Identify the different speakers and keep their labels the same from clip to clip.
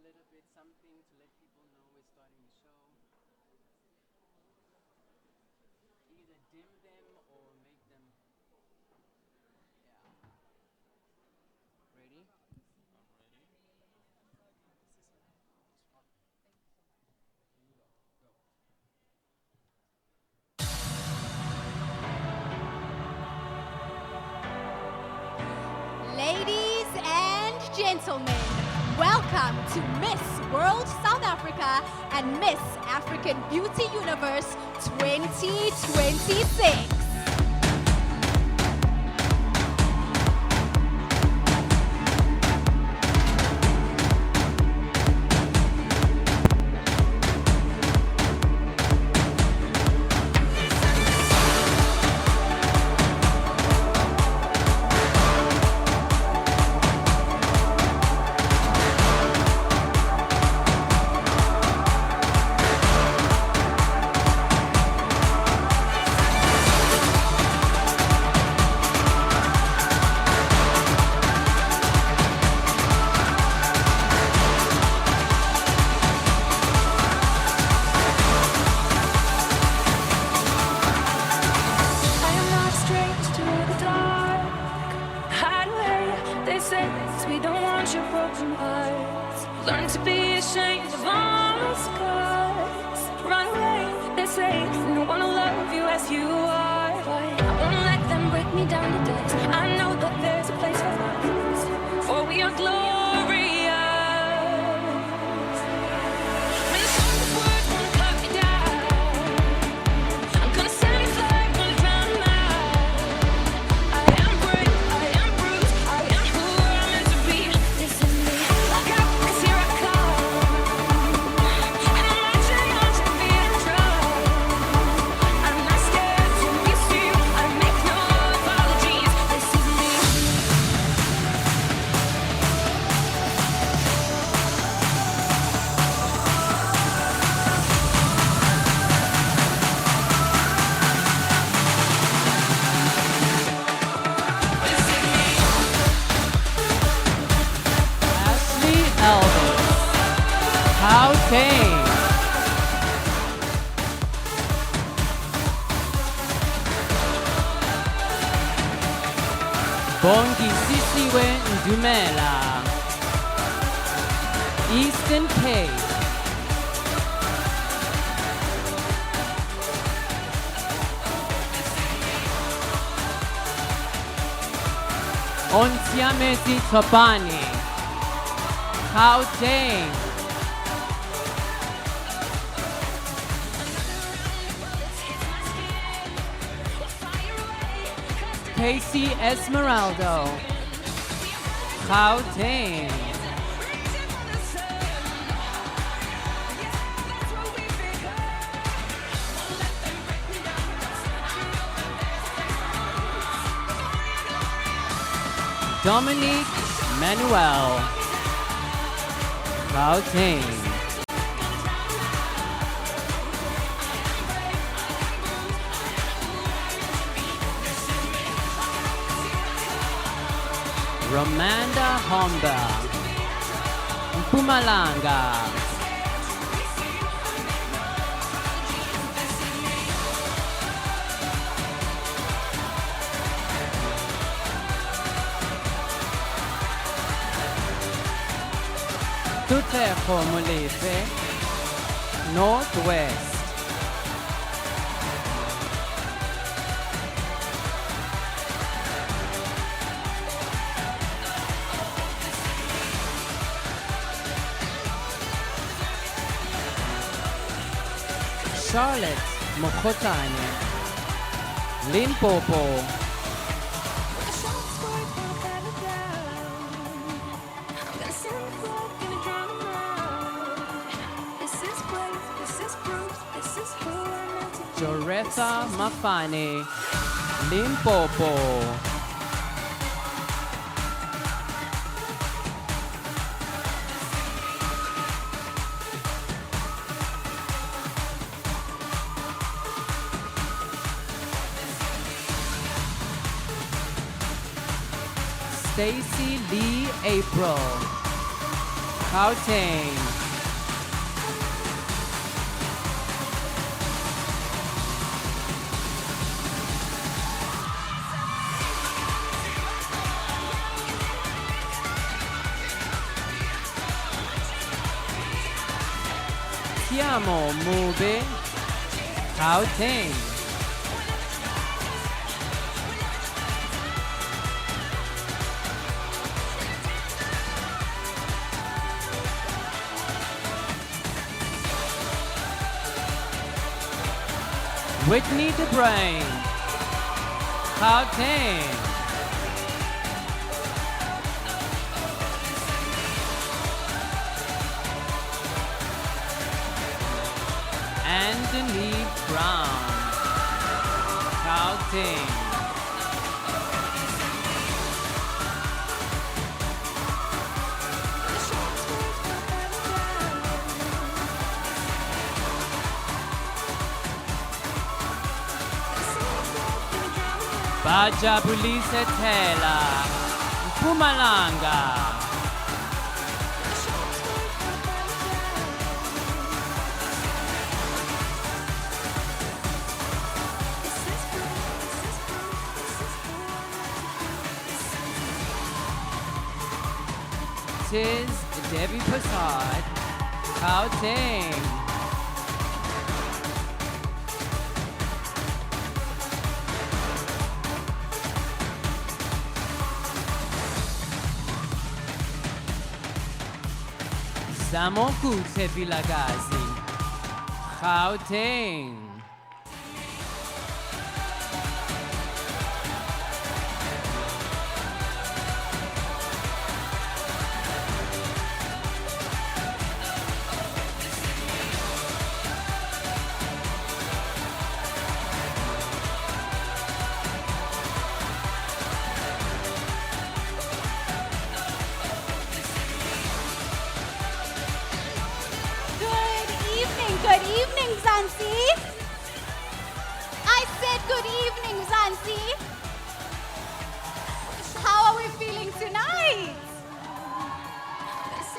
Speaker 1: little bit something to let people know we're starting the show. Either dim them or make them. Yeah. Ready?
Speaker 2: Ladies and gentlemen, welcome to Miss World South Africa and Miss African Beauty Universe 2026.
Speaker 3: Learn to be ashamed of all the scars. Run away, they say. No one will love you as you are. But I won't let them break me down to dust. I know that there's a place for us, for we are glorious. When the song of words won't cut me down, I'm gonna send a flag, gonna drown them out. I am brave, I am bruised, I am who I'm meant to be. This is me. Look out, 'cause here I come. And I'm marching on to beat a drum. I'm not scared to miss you. I make no apologies. This is me.
Speaker 1: Ashley Elvis. How tame. Bongi Sisiwe Ndumela. Eastern Cape. Ontiameti Topani. How tame. Casey Esmeraldo. How tame. Dominique Manuel. How tame. Romanda Homba. Mpumalanga. Tuteko Molefe. Northwest. Charlotte Mokotane. Limpopo. Joretha Mafane. Limpopo. Stacy Lee April. Gauteng. Siamo Mube, Gauteng. Whitney the Brain, Gauteng. Anthony Brown, Gauteng. Bajabulisa Tela, Mpumalanga. Tis Debbie Prasad, Gauteng. Samoku Tepilagazi, Gauteng.
Speaker 2: Good evening, Zanzi. I said good evening, Zanzi. How are we feeling tonight?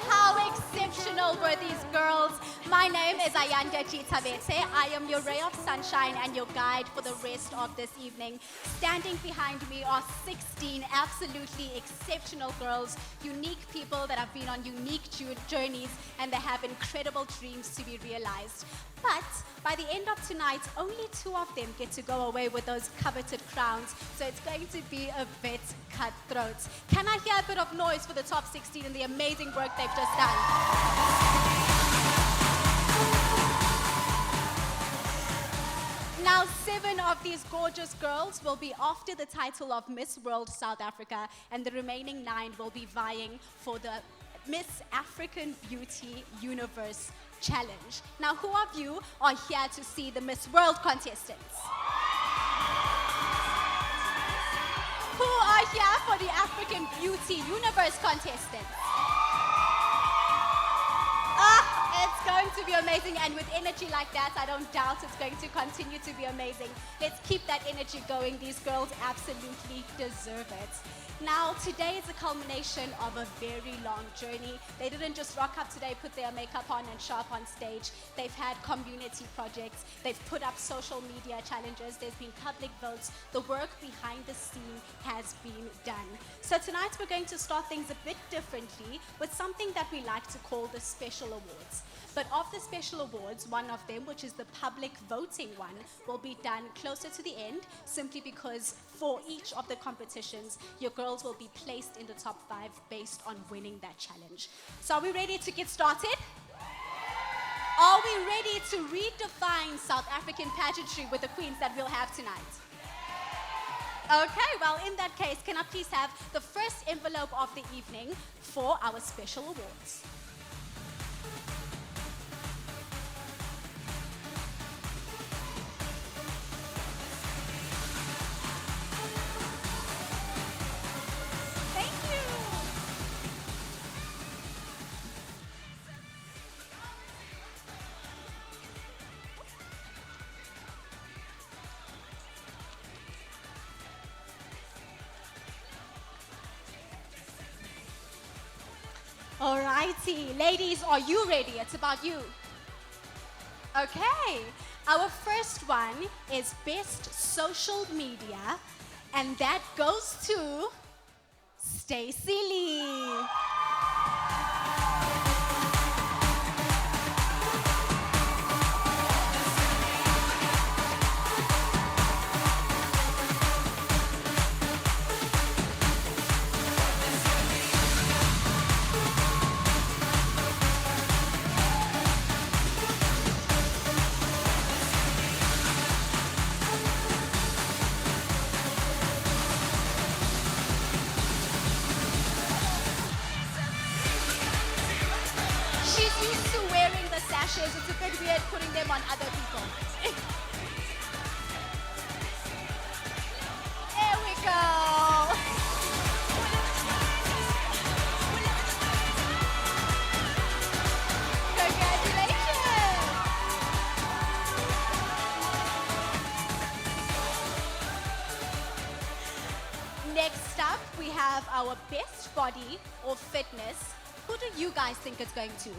Speaker 2: How exceptional were these girls? My name is Ayanda Chitabete. I am your ray of sunshine and your guide for the rest of this evening. Standing behind me are 16 absolutely exceptional girls, unique people that have been on unique journeys, and they have incredible dreams to be realized. But by the end of tonight, only 2 of them get to go away with those coveted crowns. So it's going to be a bit cutthroat. Can I hear a bit of noise for the top 16 and the amazing work they've just done? Now, 7 of these gorgeous girls will be after the title of Miss World South Africa, and the remaining 9 will be vying for the Miss African Beauty Universe Challenge. Now, who of you are here to see the Miss World contestants? Who are here for the African Beauty Universe contestants? It's going to be amazing, and with energy like that, I don't doubt it's going to continue to be amazing. Let's keep that energy going. These girls absolutely deserve it. Now, today is a culmination of a very long journey. They didn't just rock up today, put their makeup on and show up on stage. They've had community projects. They've put up social media challenges. There's been public votes. The work behind the scene has been done. So tonight we're going to start things a bit differently with something that we like to call the special awards. But of the special awards, one of them, which is the public voting one, will be done closer to the end, simply because for each of the competitions, your girls will be placed in the top 5 based on winning that challenge. So are we ready to get started? Are we ready to redefine South African pageantry with the queens that we'll have tonight? Okay, well, in that case, can I please have the first envelope of the evening for our special awards? Alrighty, ladies, are you ready? It's about you. Okay, our first one is best social media, and that goes to Stacey Lee. She's used to wearing the sashes. It's a bit weird putting them on other people. There we go. Congratulations. Next up, we have our best body or fitness. Who do you guys think it's going to?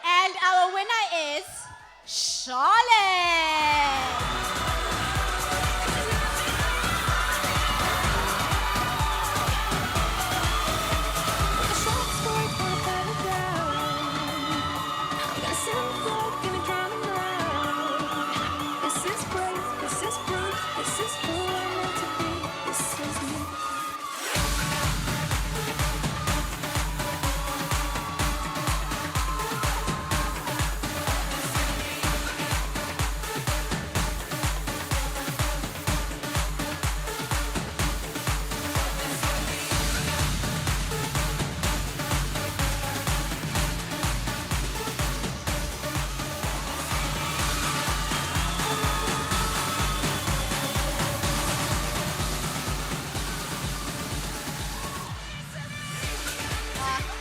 Speaker 2: And our winner is Charlotte.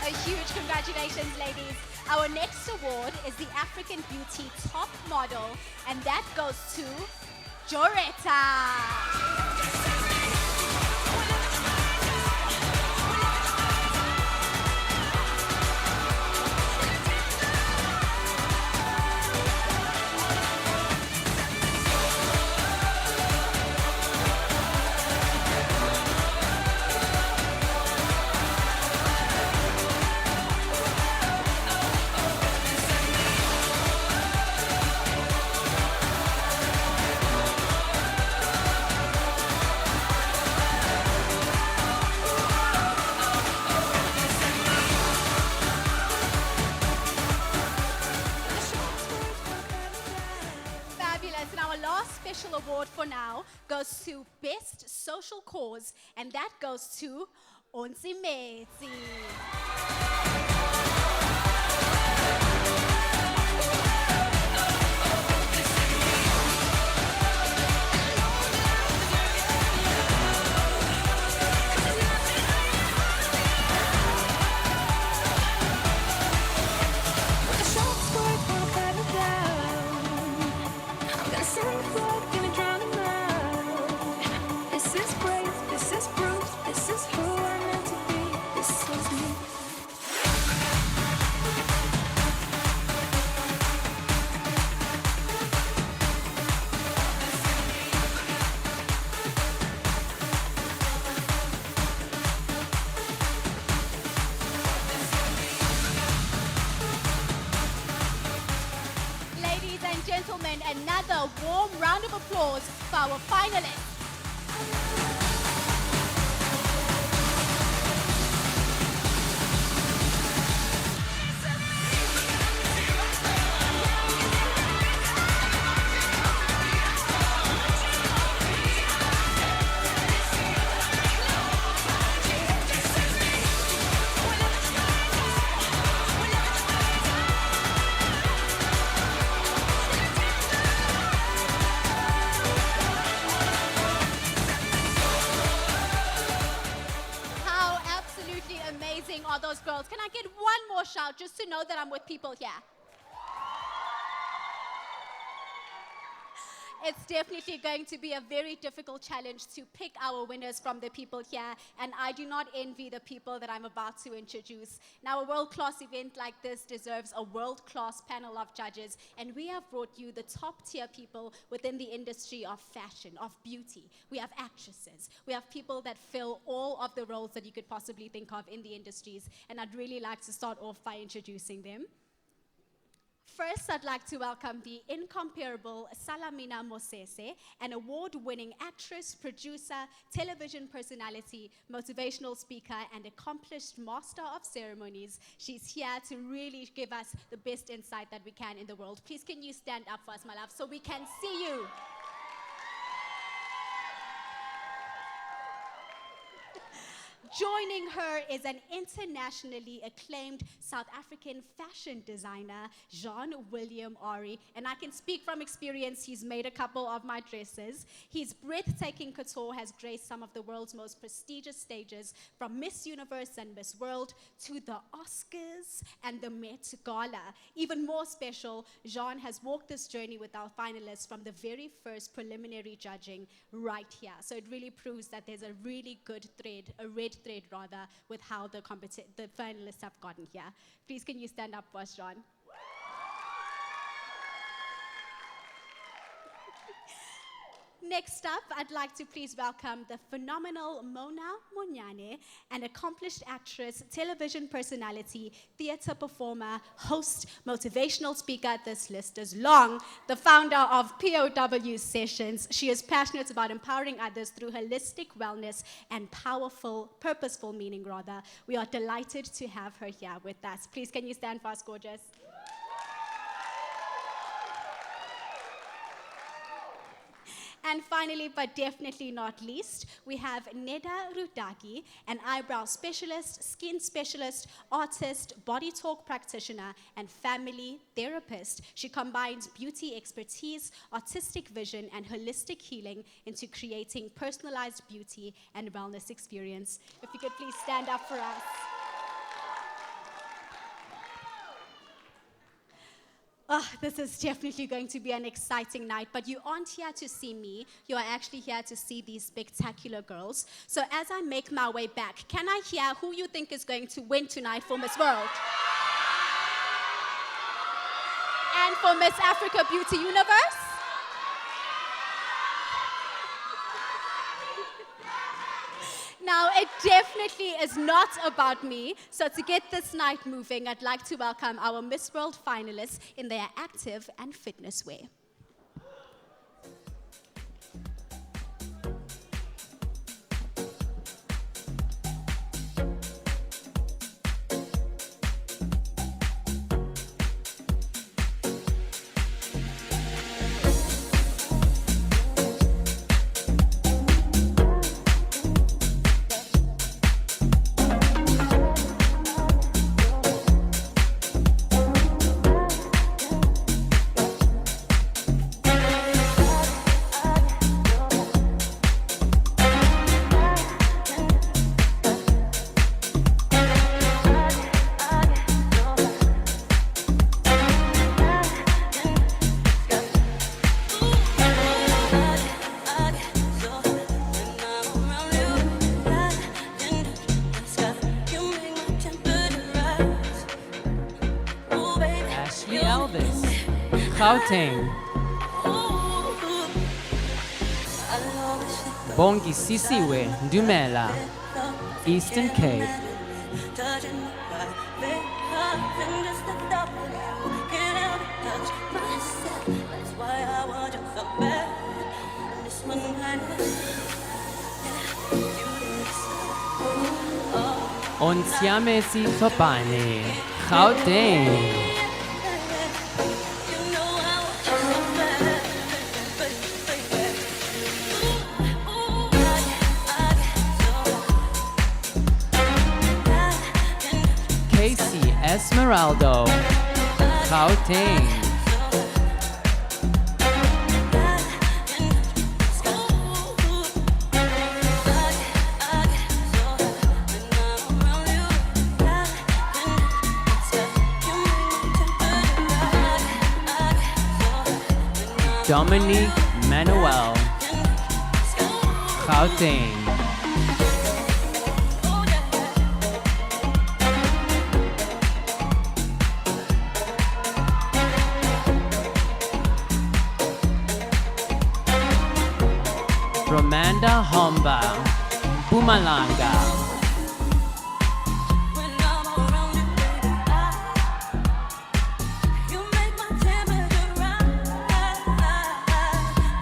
Speaker 2: A huge congratulations, ladies. Our next award is the African Beauty Top Model, and that goes to Joretta. Fabulous. And our last special award for now goes to Best Social Cause, and that goes to Onsimeti. Ladies and gentlemen, another warm round of applause for our finalists. Amazing are those girls. Can I get one more shout just to know that I'm with people here? It's definitely going to be a very difficult challenge to pick our winners from the people here, and I do not envy the people that I'm about to introduce. Now, a world-class event like this deserves a world-class panel of judges, and we have brought you the top-tier people within the industry of fashion, of beauty. We have actresses. We have people that fill all of the roles that you could possibly think of in the industries, and I'd really like to start off by introducing them. First, I'd like to welcome the incomparable Salamina Mosese, an award-winning actress, producer, television personality, motivational speaker, and accomplished master of ceremonies. She's here to really give us the best insight that we can in the world. Please, can you stand up for us, my love, so we can see you? Joining her is an internationally acclaimed South African fashion designer, Jean-William Ari. And I can speak from experience, he's made a couple of my dresses. His breathtaking couture has graced some of the world's most prestigious stages, from Miss Universe and Miss World to the Oscars and the Met Gala. Even more special, Jean has walked this journey with our finalists from the very first preliminary judging right here. So it really proves that there's a really good thread, a red thread rather, with how the finalists have gotten here. Please, can you stand up for us, John? Next up, I'd like to please welcome the phenomenal Mona Monyane, an accomplished actress, television personality, theater performer, host, motivational speaker. This list is long. The founder of POW Sessions. She is passionate about empowering others through holistic wellness and purposeful meaning, rather. We are delighted to have her here with us. Please, can you stand for us, gorgeous? And finally, but definitely not least, we have Neda Rudaki, an eyebrow specialist, skin specialist, artist, body talk practitioner, and family therapist. She combines beauty expertise, artistic vision, and holistic healing into creating personalized beauty and wellness experience. If you could please stand up for us. Oh, this is definitely going to be an exciting night, but you aren't here to see me. You are actually here to see these spectacular girls. So as I make my way back, can I hear who you think is going to win tonight for Miss World? And for Miss Africa Beauty Universe? Now, it definitely is not about me. So to get this night moving, I'd like to welcome our Miss World finalists in their active and fitness wear.
Speaker 1: Gauteng, Bongi Sisiwe, Ndumela, Eastern Cape. Onsiamesi Topane, Gauteng. Esmeraldo, Gauteng. Dominique Emmanuel, Gauteng. Romanda Homba, Mpumalanga.
Speaker 3: When I'm around you, baby, you make my temperature rise.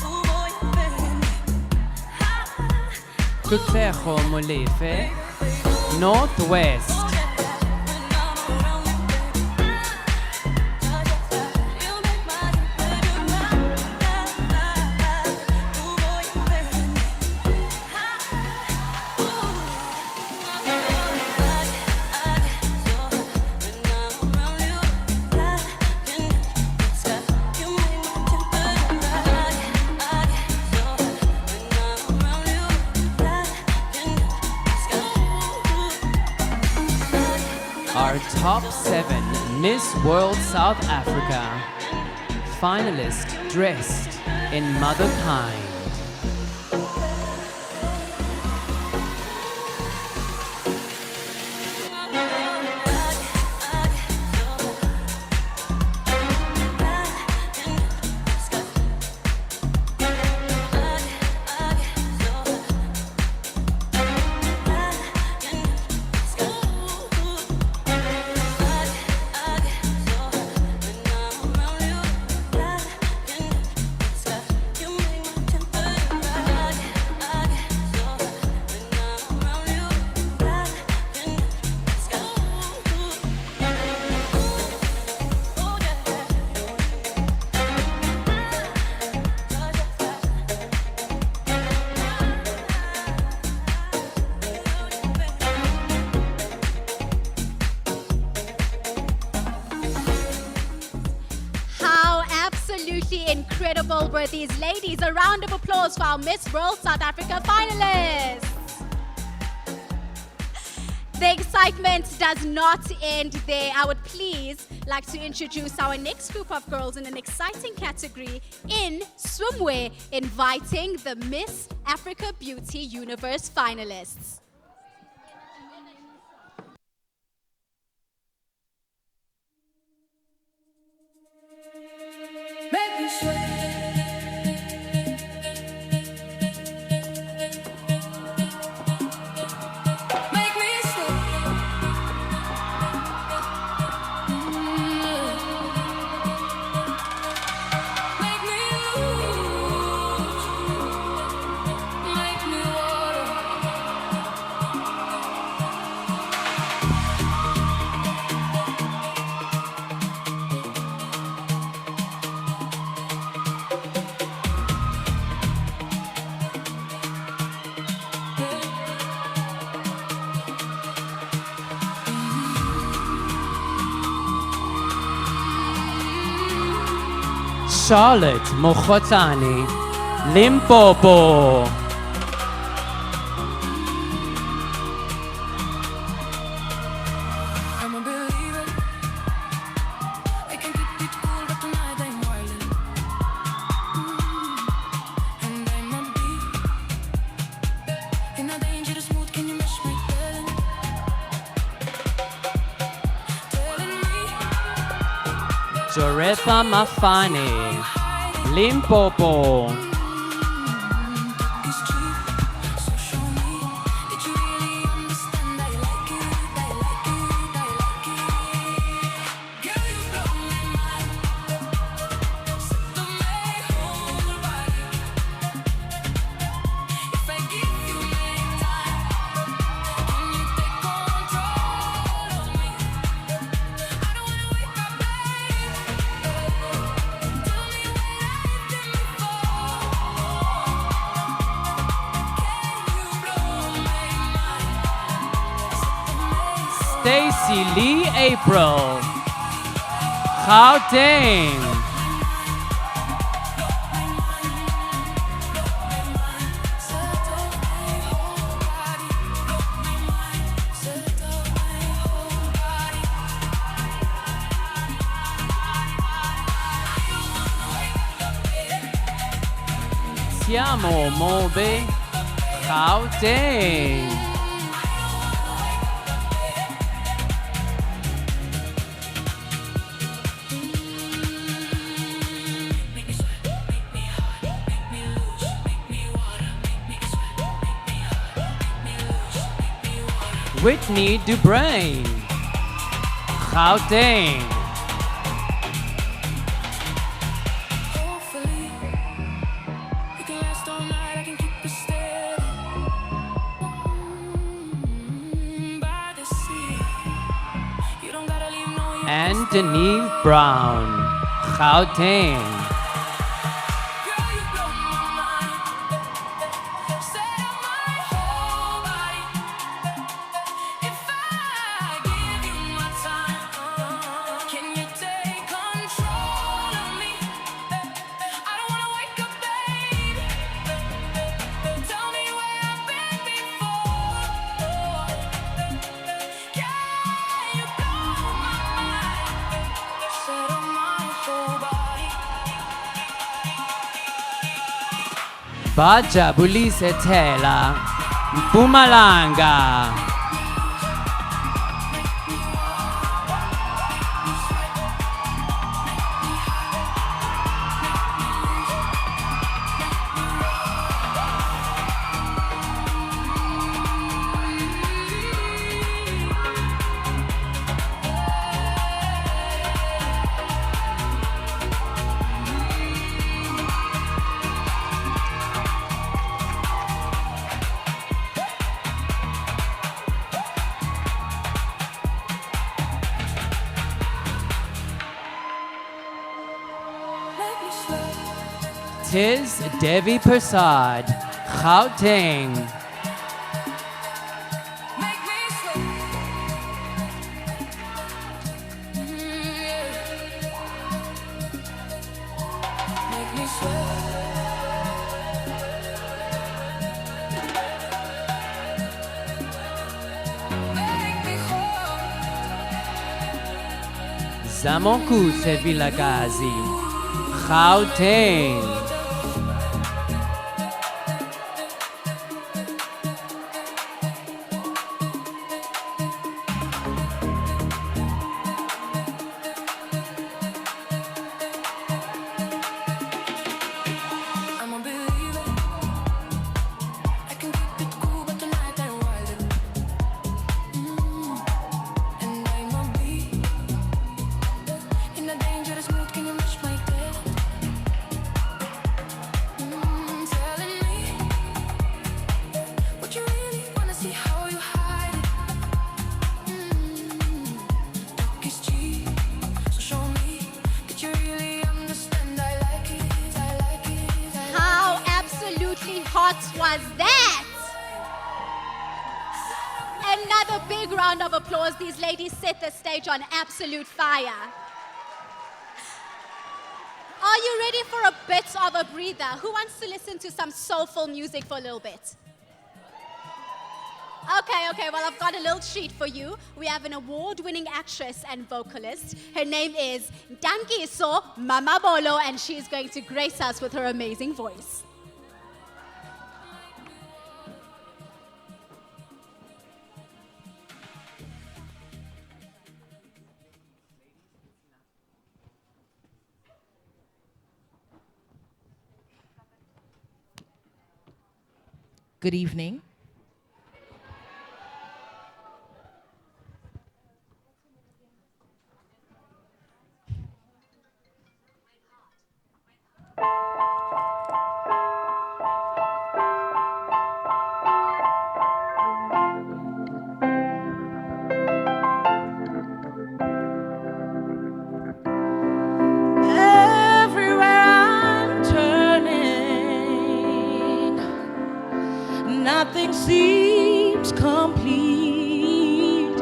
Speaker 3: Ooh, boy, baby.
Speaker 1: Kutseho Molefe, Northwest. Our top 7 Miss World South Africa finalists dressed in mother kind.
Speaker 2: Incredible were these ladies. A round of applause for our Miss World South Africa finalists. The excitement does not end there. I would please like to introduce our next group of girls in an exciting category in swimwear, inviting the Miss Africa Beauty Universe finalists.
Speaker 3: Make me sweat. Make me sweat. Make me lose. Make me water.
Speaker 1: Charlotte Mokhotani, Limpopo.
Speaker 3: I'm a believer. I can keep it cool, but tonight I'm violent. And I'm a bee. In a dangerous mood, can you match my talent? Telling me
Speaker 1: Joretha Mafani, Limpopo.
Speaker 3: it's true. So show me that you really understand. I like it, I like it, I like it. Girl, you blow my mind. Set the whole body. If I give you my time, can you take control of me? I don't wanna wake up, babe. Tell me what I've done before. Can you blow my mind?
Speaker 1: Stacy Lee April, Gauteng. siamo Mobe Gauteng. Whitney Dubrain, Gauteng.
Speaker 3: Hopefully, you can last all night. I can keep it steady. By the sea, you don't gotta leave no.
Speaker 1: And Denise Brown, Gauteng.
Speaker 3: Girl, you blow my mind. Set up my whole body. If I give you my time, can you take control of me? I don't wanna wake up, babe. Tell me where I've been before. Can you blow my mind? Set up my whole body.
Speaker 1: Baja Bulise Tela, Mpumalanga.
Speaker 3: Make me slow.
Speaker 1: Tis Devi Prasad, Gauteng.
Speaker 3: Make me slow. Make me sweat. Make me whole.
Speaker 1: Zamonku Sevilagazi, Gauteng.
Speaker 3: I'm a believer. I can keep it cool, but tonight I'm wild. And I'm a bee in a dangerous mood. Can you match my tail? Telling me what you really wanna see, how you hide it. Talk is cheap, so show me that you really understand. I like it, I like it, I like it.
Speaker 2: How absolutely hot was that? Another big round of applause. These ladies set the stage on absolute fire. Are you ready for a bit of a breather? Who wants to listen to some soulful music for a little bit? Okay, well, I've got a little treat for you. We have an award-winning actress and vocalist. Her name is Dankiso Mamabolo, and she is going to grace us with her amazing voice.
Speaker 4: Good evening. Everywhere I'm turning, nothing seems complete.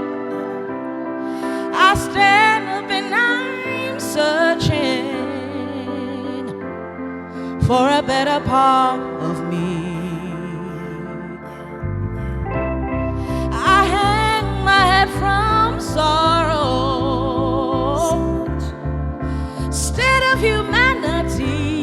Speaker 4: I stand up and I'm searching for a better part of me. I hang my head from sorrow, state of humanity.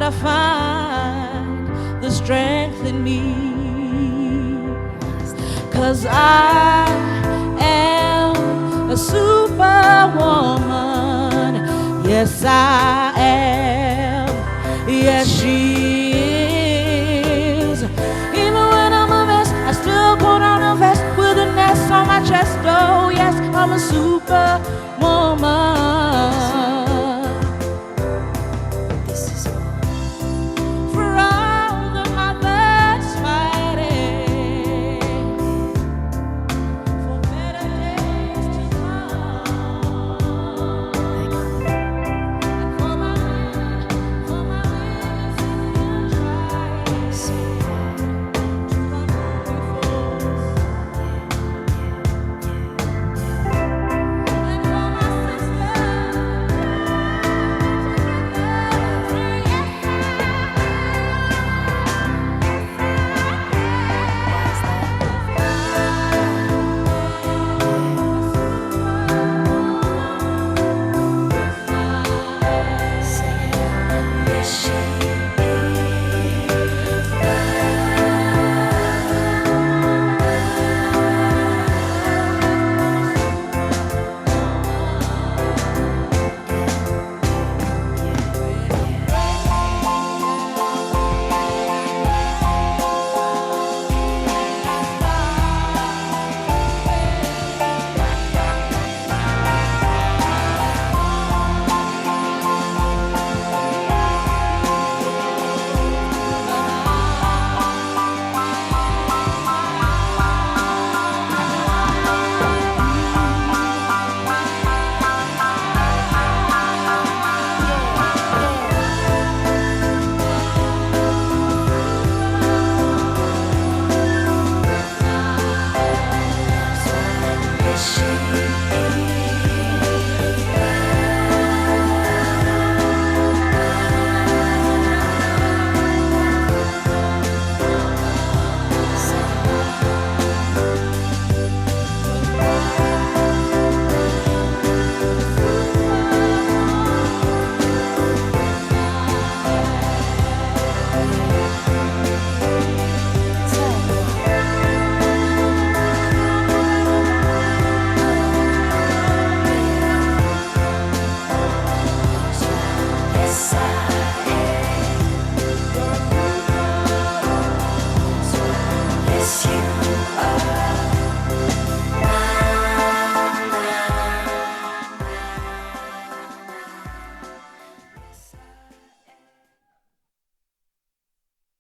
Speaker 4: gotta find the strength in me. 'Cause I am a superwoman. Yes, I am. Yes, she is. Even when I'm a mess, I still put on a vest with a nest on my chest. Oh, yes, I'm a superwoman.
Speaker 3: This is
Speaker 4: For all the mothers fighting for better days to come, and for my wings and tries to run before, and for my sisters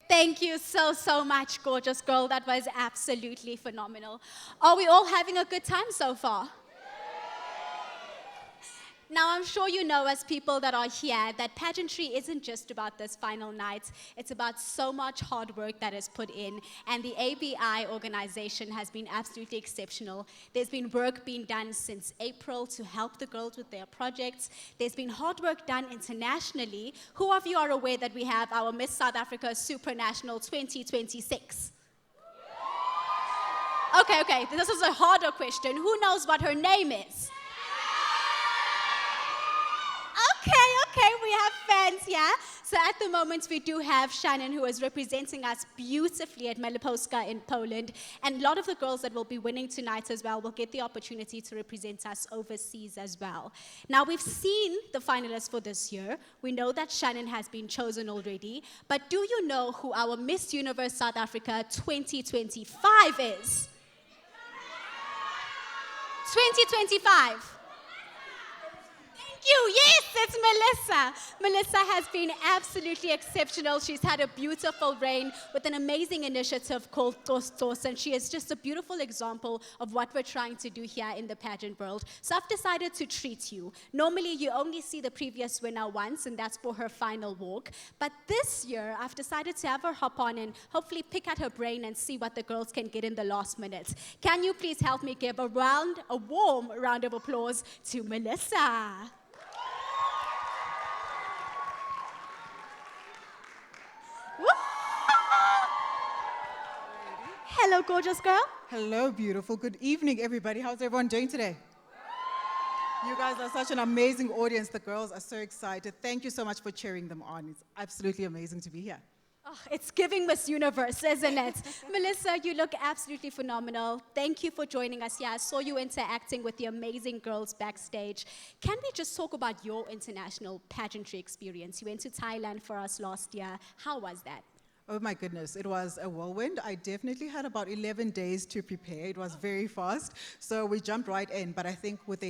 Speaker 2: Thank you so much, gorgeous girl. That was absolutely phenomenal. Are we all having a good time so far? Now, I'm sure you know, as people that are here, that pageantry isn't just about this final night. It's about so much hard work that is put in, and the ABI organization has been absolutely exceptional. There's been work being done since April to help the girls with their projects. There's been hard work done internationally. Who of you are aware that we have our Miss South Africa Supranational 2026? Okay, this is a harder question. Who knows what her name is? Okay, we have fans here. So at the moment, we do have Shannon, who is representing us beautifully at Malopolska in Poland. And a lot of the girls that will be winning tonight as well will get the opportunity to represent us overseas as well. Now, we've seen the finalists for this year. We know that Shannon has been chosen already. But do you know who our Miss Universe South Africa 2025 is? 2025. You. Yes, it's Melissa. Melissa has been absolutely exceptional. She's had a beautiful reign with an amazing initiative called Tostos, and she is just a beautiful example of what we're trying to do here in the pageant world. So I've decided to treat you. Normally, you only see the previous winner once, and that's for her final walk. But this year, I've decided to have her hop on and hopefully pick at her brain and see what the girls can get in the last minute. Can you please help me give a warm round of applause to Melissa? Hello, gorgeous girl.
Speaker 5: Hello, beautiful. Good evening, everybody. How's everyone doing today? You guys are such an amazing audience. The girls are so excited. Thank you so much for cheering them on. It's absolutely amazing to be here.
Speaker 2: Oh, it's giving Miss Universe, isn't it? Melissa, you look absolutely phenomenal. Thank you for joining us here. I saw you interacting with the amazing girls backstage. Can we just talk about your international pageantry experience? You went to Thailand for us last year. How was that?
Speaker 5: Oh my goodness, it was a whirlwind. I definitely had about 11 days to prepare. It was very fast, so we jumped right in. But I think with the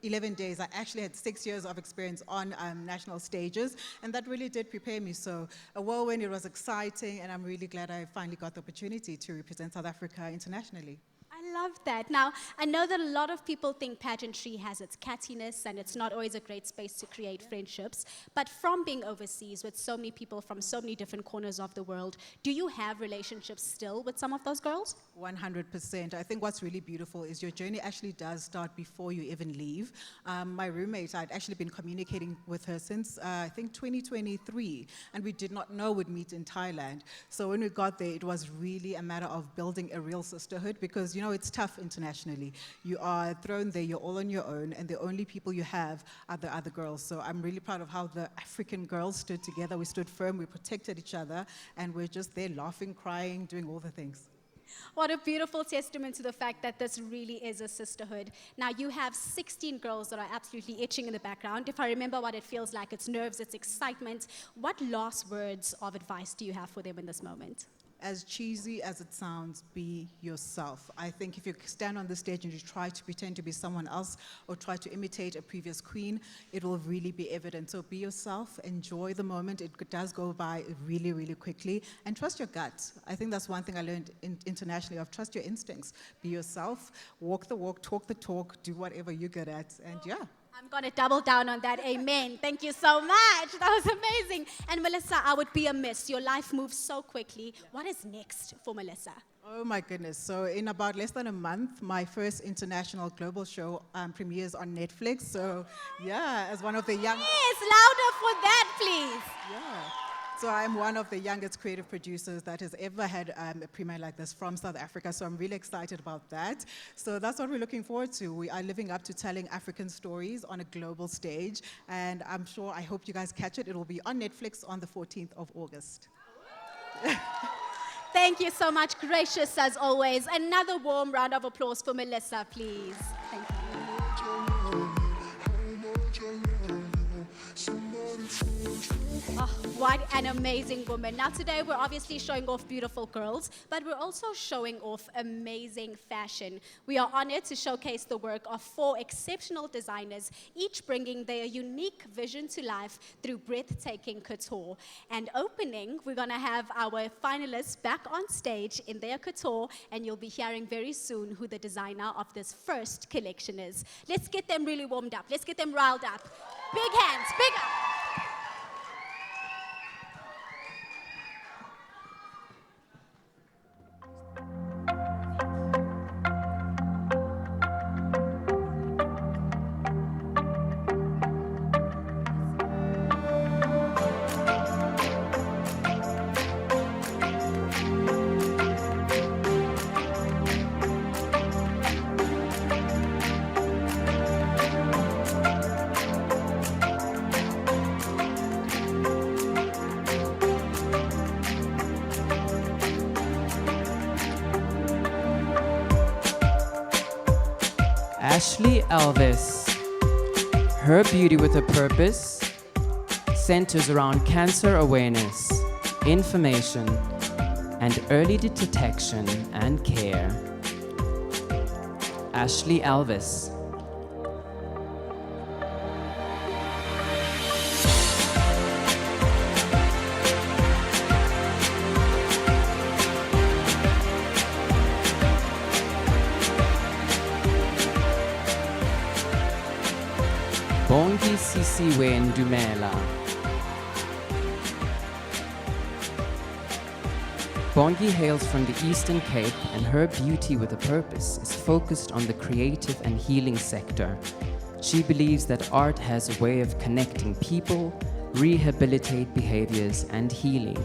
Speaker 5: 11 days, I actually had 6 years of experience on national stages, and that really did prepare me. So a whirlwind, it was exciting, and I'm really glad I finally got the opportunity to represent South Africa internationally.
Speaker 2: I love that. Now, I know that a lot of people think pageantry has its cattiness and it's not always a great space to create friendships. But from being overseas with so many people from so many different corners of the world, do you have relationships still with some of those girls?
Speaker 5: 100%. I think what's really beautiful is your journey actually does start before you even leave. My roommate, I'd actually been communicating with her since, I think, 2023, and we did not know we'd meet in Thailand. So when we got there, it was really a matter of building a real sisterhood because, you know, it's tough internationally. You are thrown there, you're all on your own, and the only people you have are the other girls. So I'm really proud of how the African girls stood together. We stood firm, we protected each other, and we're just there laughing, crying, doing all the things.
Speaker 2: What a beautiful testament to the fact that this really is a sisterhood. Now, you have 16 girls that are absolutely itching in the background. If I remember what it feels like, it's nerves, it's excitement. What last words of advice do you have for them in this moment?
Speaker 5: As cheesy as it sounds, be yourself. I think if you stand on the stage and you try to pretend to be someone else or try to imitate a previous queen, it will really be evident. So be yourself, enjoy the moment. It does go by really, really quickly. And trust your gut. I think that's one thing I learned internationally of trust your instincts. Be yourself, walk the walk, talk the talk, do whatever you're good at, and yeah.
Speaker 2: I'm going to double down on that. Amen. Thank you so much. That was amazing. And Melissa, I would be amiss. Your life moves so quickly. What is next for Melissa?
Speaker 5: Oh my goodness. So in about less than a month, my first international global show premieres on Netflix. So yeah, as one of the young...
Speaker 2: Yes, louder for that, please.
Speaker 5: Yeah. So I'm one of the youngest creative producers that has ever had a premiere like this from South Africa. So I'm really excited about that. So that's what we're looking forward to. We are living up to telling African stories on a global stage. And I'm sure, I hope you guys catch it. It will be on Netflix on the 14th of August.
Speaker 2: Thank you so much. Gracious as always. Another warm round of applause for Melissa, please. Thank you. Oh, what an amazing woman. Now today we're obviously showing off beautiful girls, but we're also showing off amazing fashion. We are honored to showcase the work of 4 exceptional designers, each bringing their unique vision to life through breathtaking couture. And opening, we're going to have our finalists back on stage in their couture, and you'll be hearing very soon who the designer of this first collection is. Let's get them really warmed up. Let's get them riled up. Big hands, big up.
Speaker 1: Ashley Elvis. Her beauty with a purpose centers around cancer awareness, information, and early detection and care. Ashley Elvis. Bongi Sisiwe Ndumela. Bongi hails from the Eastern Cape, and her beauty with a purpose is focused on the creative and healing sector. She believes that art has a way of connecting people, rehabilitate behaviors, and healing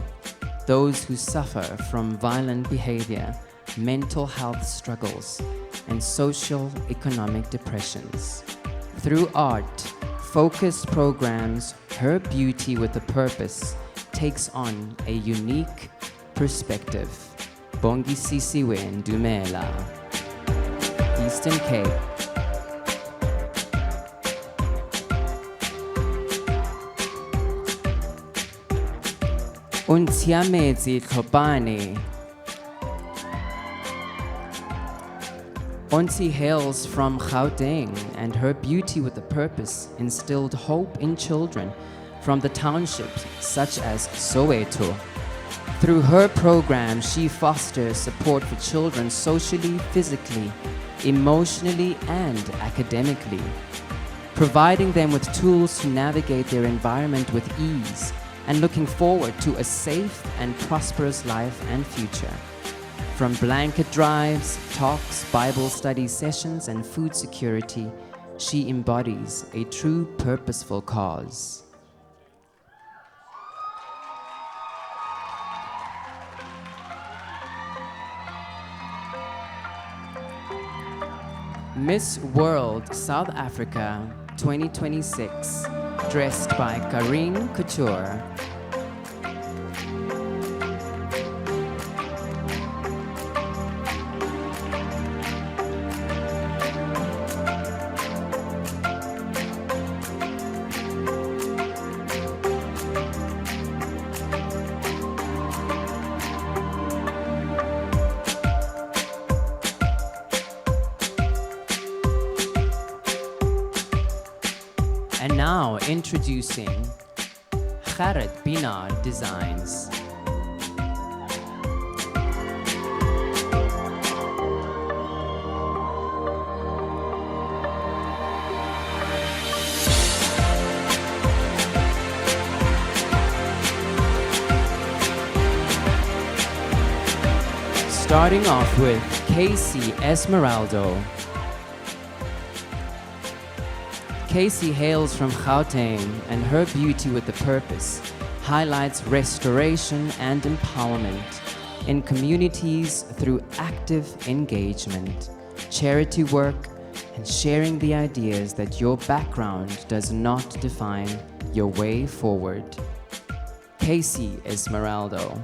Speaker 1: those who suffer from violent behavior, mental health struggles, and social economic depressions. Through art, focused programs, her beauty with a purpose takes on a unique perspective. Bongisisiwe Ndumela, Eastern Cape. Untsiamezi Tlhopane. Onsi hails from Gauteng, and her beauty with a purpose instilled hope in children from the townships such as Soweto. Through her program, she fosters support for children socially, physically, emotionally, and academically, providing them with tools to navigate their environment with ease and looking forward to a safe and prosperous life and future. From blanket drives, talks, Bible study sessions, and food security, she embodies a true purposeful cause. Miss World South Africa 2026, dressed by Karine Couture. And now introducing Barnyard Designs. Starting off with Casey Esmeraldo. Casey hails from Gauteng, and her beauty with a purpose highlights restoration and empowerment in communities through active engagement, charity work, and sharing the ideas that your background does not define your way forward. Casey Esmeraldo.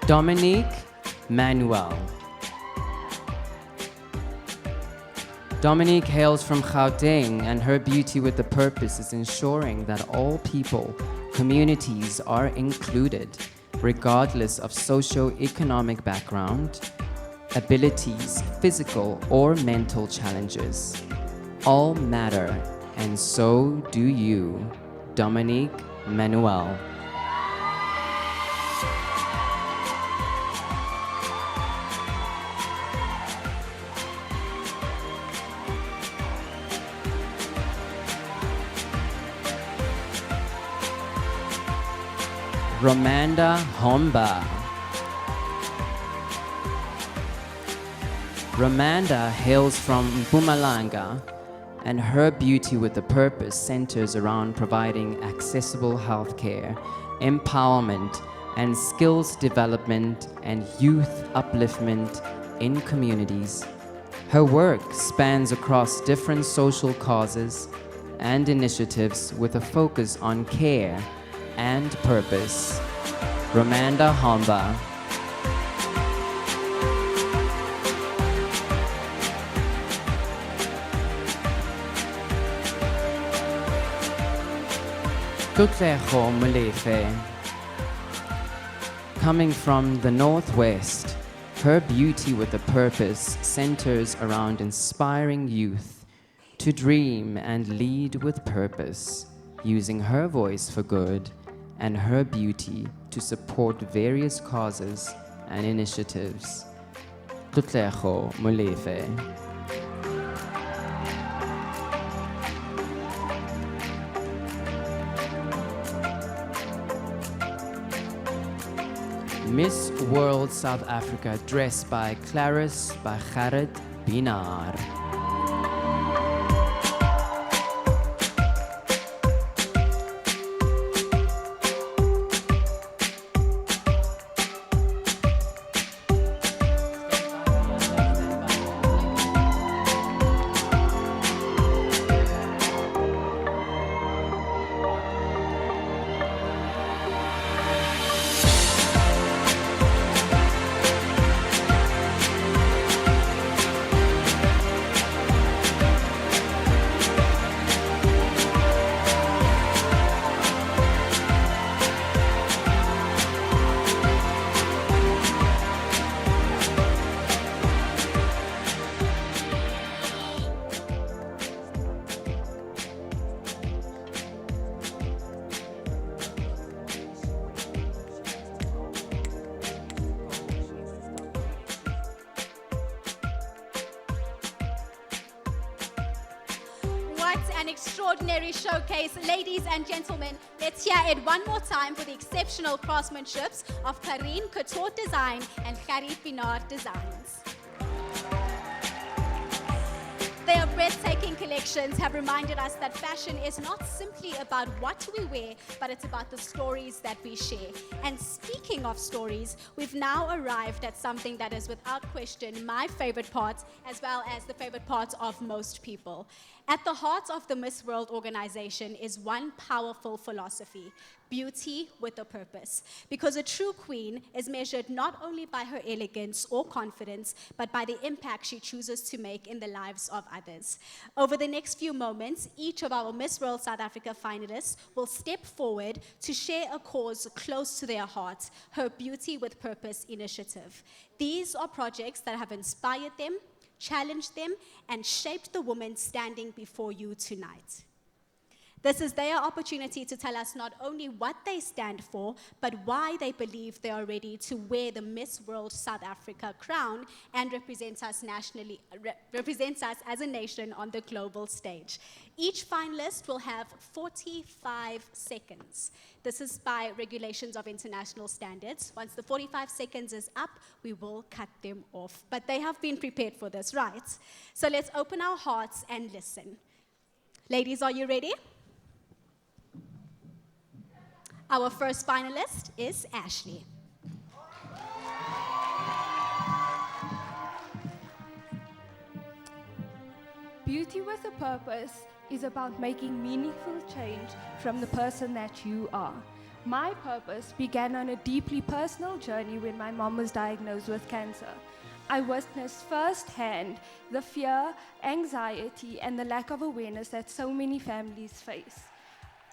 Speaker 1: Dominique Manuel. Dominique hails from Gauteng, and her beauty with a purpose is ensuring that all people, communities are included, regardless of socio-economic background, abilities, physical or mental challenges. All matter, and so do you. Dominique Manuel. Romanda Homba. Romanda hails from Mpumalanga, and her beauty with a purpose centers around providing accessible healthcare, empowerment, and skills development and youth upliftment in communities. Her work spans across different social causes and initiatives with a focus on care and purpose. Romanda Homba. Tutleho Molefe. Coming from the Northwest, her beauty with a purpose centers around inspiring youth to dream and lead with purpose, using her voice for good and her beauty to support various causes and initiatives. Tutleho Molefe. Miss World South Africa, dressed by Clarice by Gerrit Barnyard.
Speaker 2: an extraordinary showcase. Ladies and gentlemen, let's hear it one more time for the exceptional craftsmanships of Karine Couture Design and Gary Pinard Designs. Their breathtaking collections have reminded us that fashion is not simply about what we wear, but it's about the stories that we share. And speaking of stories, we've now arrived at something that is without question my favorite part, as well as the favorite part of most people. At the heart of the Miss World organization is one powerful philosophy: beauty with a purpose. Because a true queen is measured not only by her elegance or confidence, but by the impact she chooses to make in the lives of others. Over the next few moments, each of our Miss World South Africa finalists will step forward to share a cause close to their hearts, her Beauty with Purpose initiative. These are projects that have inspired them, challenged them, and shaped the woman standing before you tonight. This is their opportunity to tell us not only what they stand for, but why they believe they are ready to wear the Miss World South Africa crown and represent us nationally, represent us as a nation on the global stage. Each finalist will have 45 seconds. This is by regulations of international standards. Once the 45 seconds is up, we will cut them off. But they have been prepared for this, right? So let's open our hearts and listen. Ladies, are you ready? Our first finalist is Ashley.
Speaker 6: Beauty with a purpose is about making meaningful change from the person that you are. My purpose began on a deeply personal journey when my mom was diagnosed with cancer. I witnessed firsthand the fear, anxiety, and the lack of awareness that so many families face.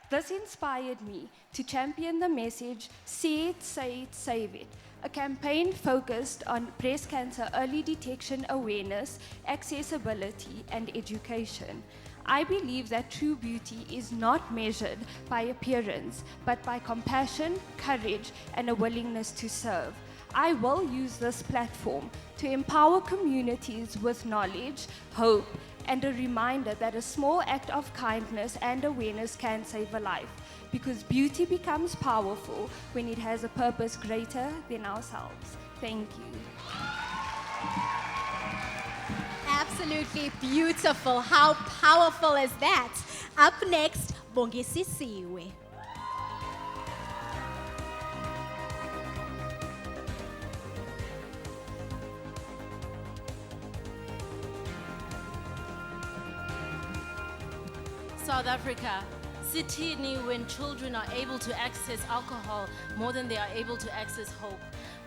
Speaker 6: This inspired me to champion the message, "See it, say it, save it," a campaign focused on breast cancer early detection awareness, accessibility, and education. I believe that true beauty is not measured by appearance, but by compassion, courage, and a willingness to serve. I will use this platform to empower communities with knowledge, hope, and a reminder that a small act of kindness and awareness can save a life, because beauty becomes powerful when it has a purpose greater than ourselves. Thank you.
Speaker 2: Absolutely beautiful. How powerful is that? Up next, Bongisisiwe.
Speaker 7: South Africa, Sithini when children are able to access alcohol more than they are able to access hope.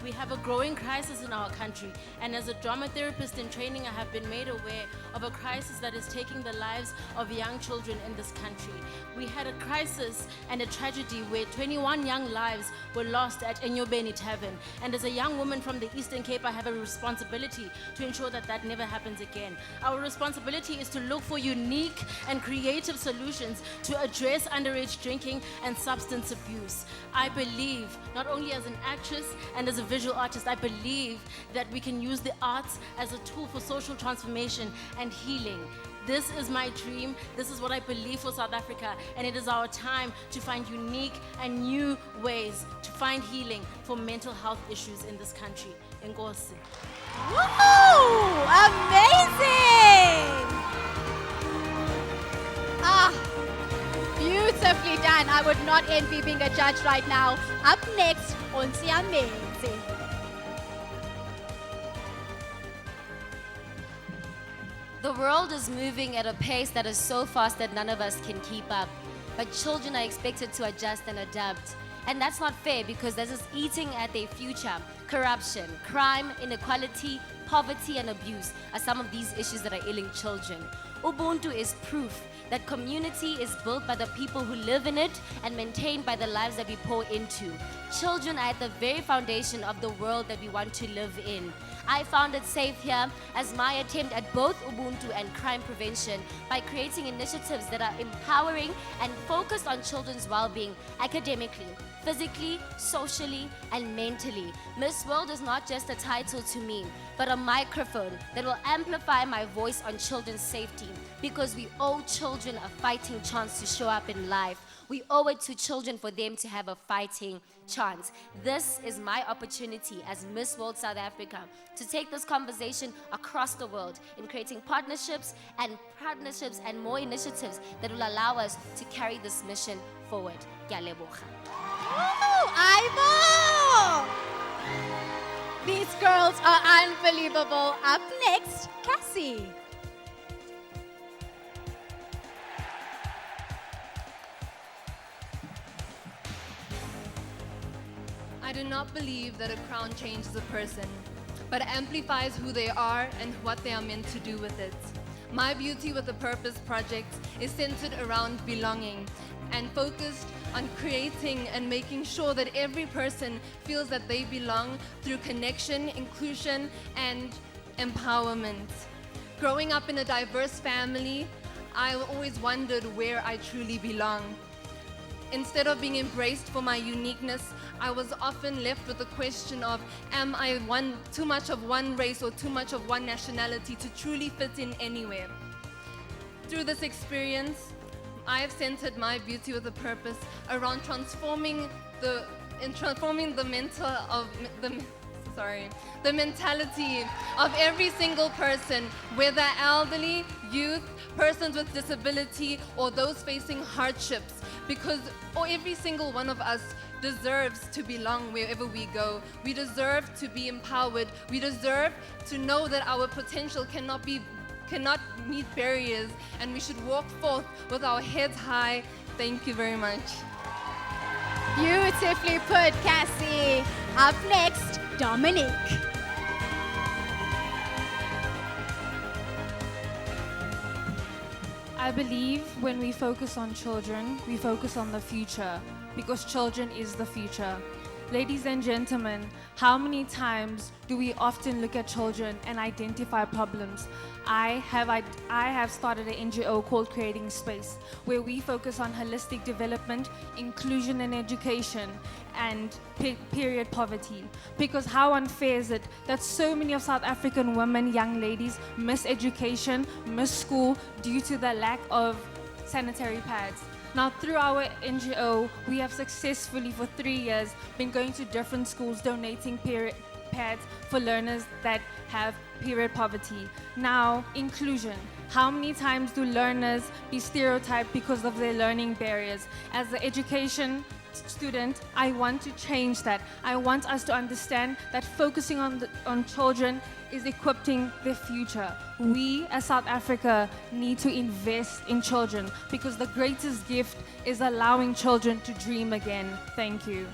Speaker 7: We have a growing crisis in our country, and as a drama therapist in training, I have been made aware of a crisis that is taking the lives of young children in this country. We had a crisis and a tragedy where 21 young lives were lost at Enyobeni Tavern, and as a young woman from the Eastern Cape, I have a responsibility to ensure that that never happens again. Our responsibility is to look for unique and creative solutions to address underage drinking and substance abuse. I believe, not only as an actress and as a visual artist, I believe that we can use the arts as a tool for social transformation and healing. This is my dream, this is what I believe for South Africa, and it is our time to find unique and new ways to find healing for mental health issues in this country. Enkosi.
Speaker 2: Woohoo! Amazing! Beautifully done. I would not envy being a judge right now. Up next, Onsiamenzi.
Speaker 8: The world is moving at a pace that is so fast that none of us can keep up. But children are expected to adjust and adapt. And that's not fair, because this is eating at their future. Corruption, crime, inequality, poverty, and abuse are some of these issues that are ailing children. Ubuntu is proof that community is built by the people who live in it and maintained by the lives that we pour into. Children are at the very foundation of the world that we want to live in. I found it safe here as my attempt at both Ubuntu and crime prevention by creating initiatives that are empowering and focused on children's well-being academically, physically, socially, and mentally. Miss World is not just a title to me, but a microphone that will amplify my voice on children's safety, because we owe children a fighting chance to show up in life. We owe it to children for them to have a fighting chance. This is my opportunity as Miss World South Africa to take this conversation across the world in creating partnerships and more initiatives that will allow us to carry this mission forward. Ke a leboga.
Speaker 2: Woo, Ivo! These girls are unbelievable. Up next, Cassie.
Speaker 9: I do not believe that a crown changes a person, but amplifies who they are and what they are meant to do with it. My Beauty with a Purpose project is centered around belonging and focused on creating and making sure that every person feels that they belong through connection, inclusion, and empowerment. Growing up in a diverse family, I always wondered where I truly belong. Instead of being embraced for my uniqueness, I was often left with the question of, am I too much of one race or too much of one nationality to truly fit in anywhere? Through this experience, I have centered my Beauty with a Purpose around transforming the mentality of every single person, whether elderly, youth, persons with disability, or those facing hardships, because every single one of us deserves to belong wherever we go. We deserve to be empowered. We deserve to know that our potential cannot meet barriers, and we should walk forth with our heads high. Thank you very much.
Speaker 2: Beautifully put, Cassie. Up next, Dominique.
Speaker 6: I believe when we focus on children, we focus on the future, because children is the future. Ladies and gentlemen, how many times do we often look at children and identify problems? I have started an NGO called Creating Space, where we focus on holistic development, inclusion and education, and period poverty. Because how unfair is it that so many of South African women, young ladies, miss education, miss school due to the lack of sanitary pads? Now, through our NGO, we have successfully for 3 years been going to different schools donating period pads for learners that have period poverty. Now, inclusion. How many times do learners be stereotyped because of their learning barriers? As an education student, I want to change that. I want us to understand that focusing on children is equipping the future. We as South Africa need to invest in children, because the greatest gift is allowing children to dream again. Thank you.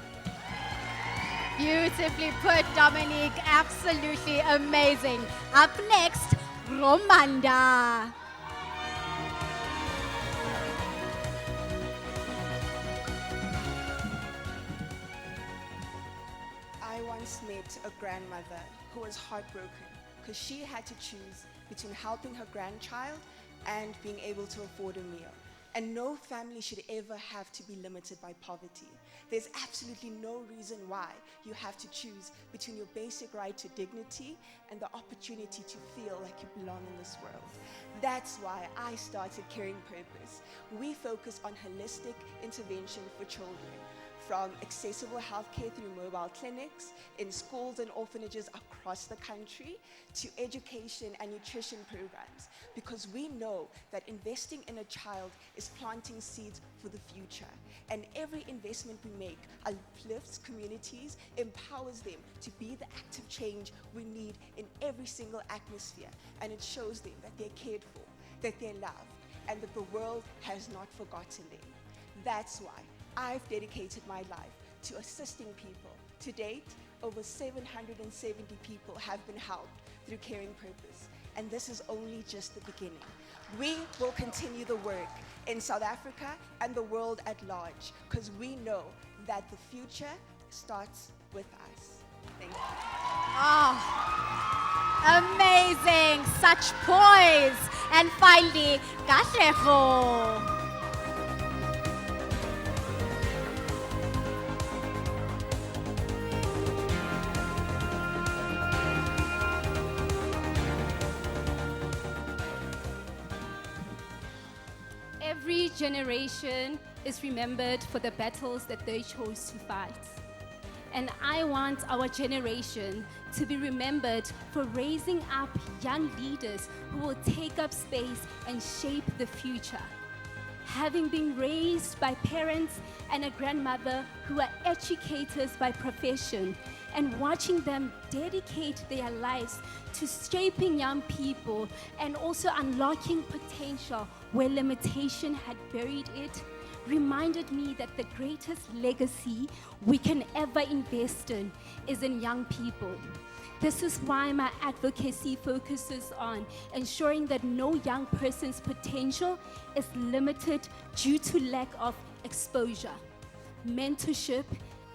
Speaker 2: Beautifully put, Dominique. Absolutely amazing. Up next, Romanda.
Speaker 10: I once met a grandmother who was heartbroken because she had to choose between helping her grandchild and being able to afford a meal. And no family should ever have to be limited by poverty. There's absolutely no reason why you have to choose between your basic right to dignity and the opportunity to feel like you belong in this world. That's why I started Caring Purpose. We focus on holistic intervention for children, from accessible healthcare through mobile clinics in schools and orphanages across the country to education and nutrition programs, because we know that investing in a child is planting seeds for the future. And every investment we make uplifts communities, empowers them to be the active change we need in every single atmosphere, and it shows them that they're cared for, that they're loved, and that the world has not forgotten them. That's why I've dedicated my life to assisting people. To date, over 770 people have been helped through Caring Purpose, and this is only just the beginning. We will continue the work in South Africa and the world at large, because we know that the future starts with us. Thank you.
Speaker 2: Oh, amazing. Such poise. And finally, Katlego.
Speaker 6: Every generation is remembered for the battles that they chose to fight. And I want our generation to be remembered for raising up young leaders who will take up space and shape the future. Having been raised by parents and a grandmother who are educators by profession, and watching them dedicate their lives to shaping young people and also unlocking potential where limitation had buried it, reminded me that the greatest legacy we can ever invest in is in young people. This is why my advocacy focuses on ensuring that no young person's potential is limited due to lack of exposure, mentorship,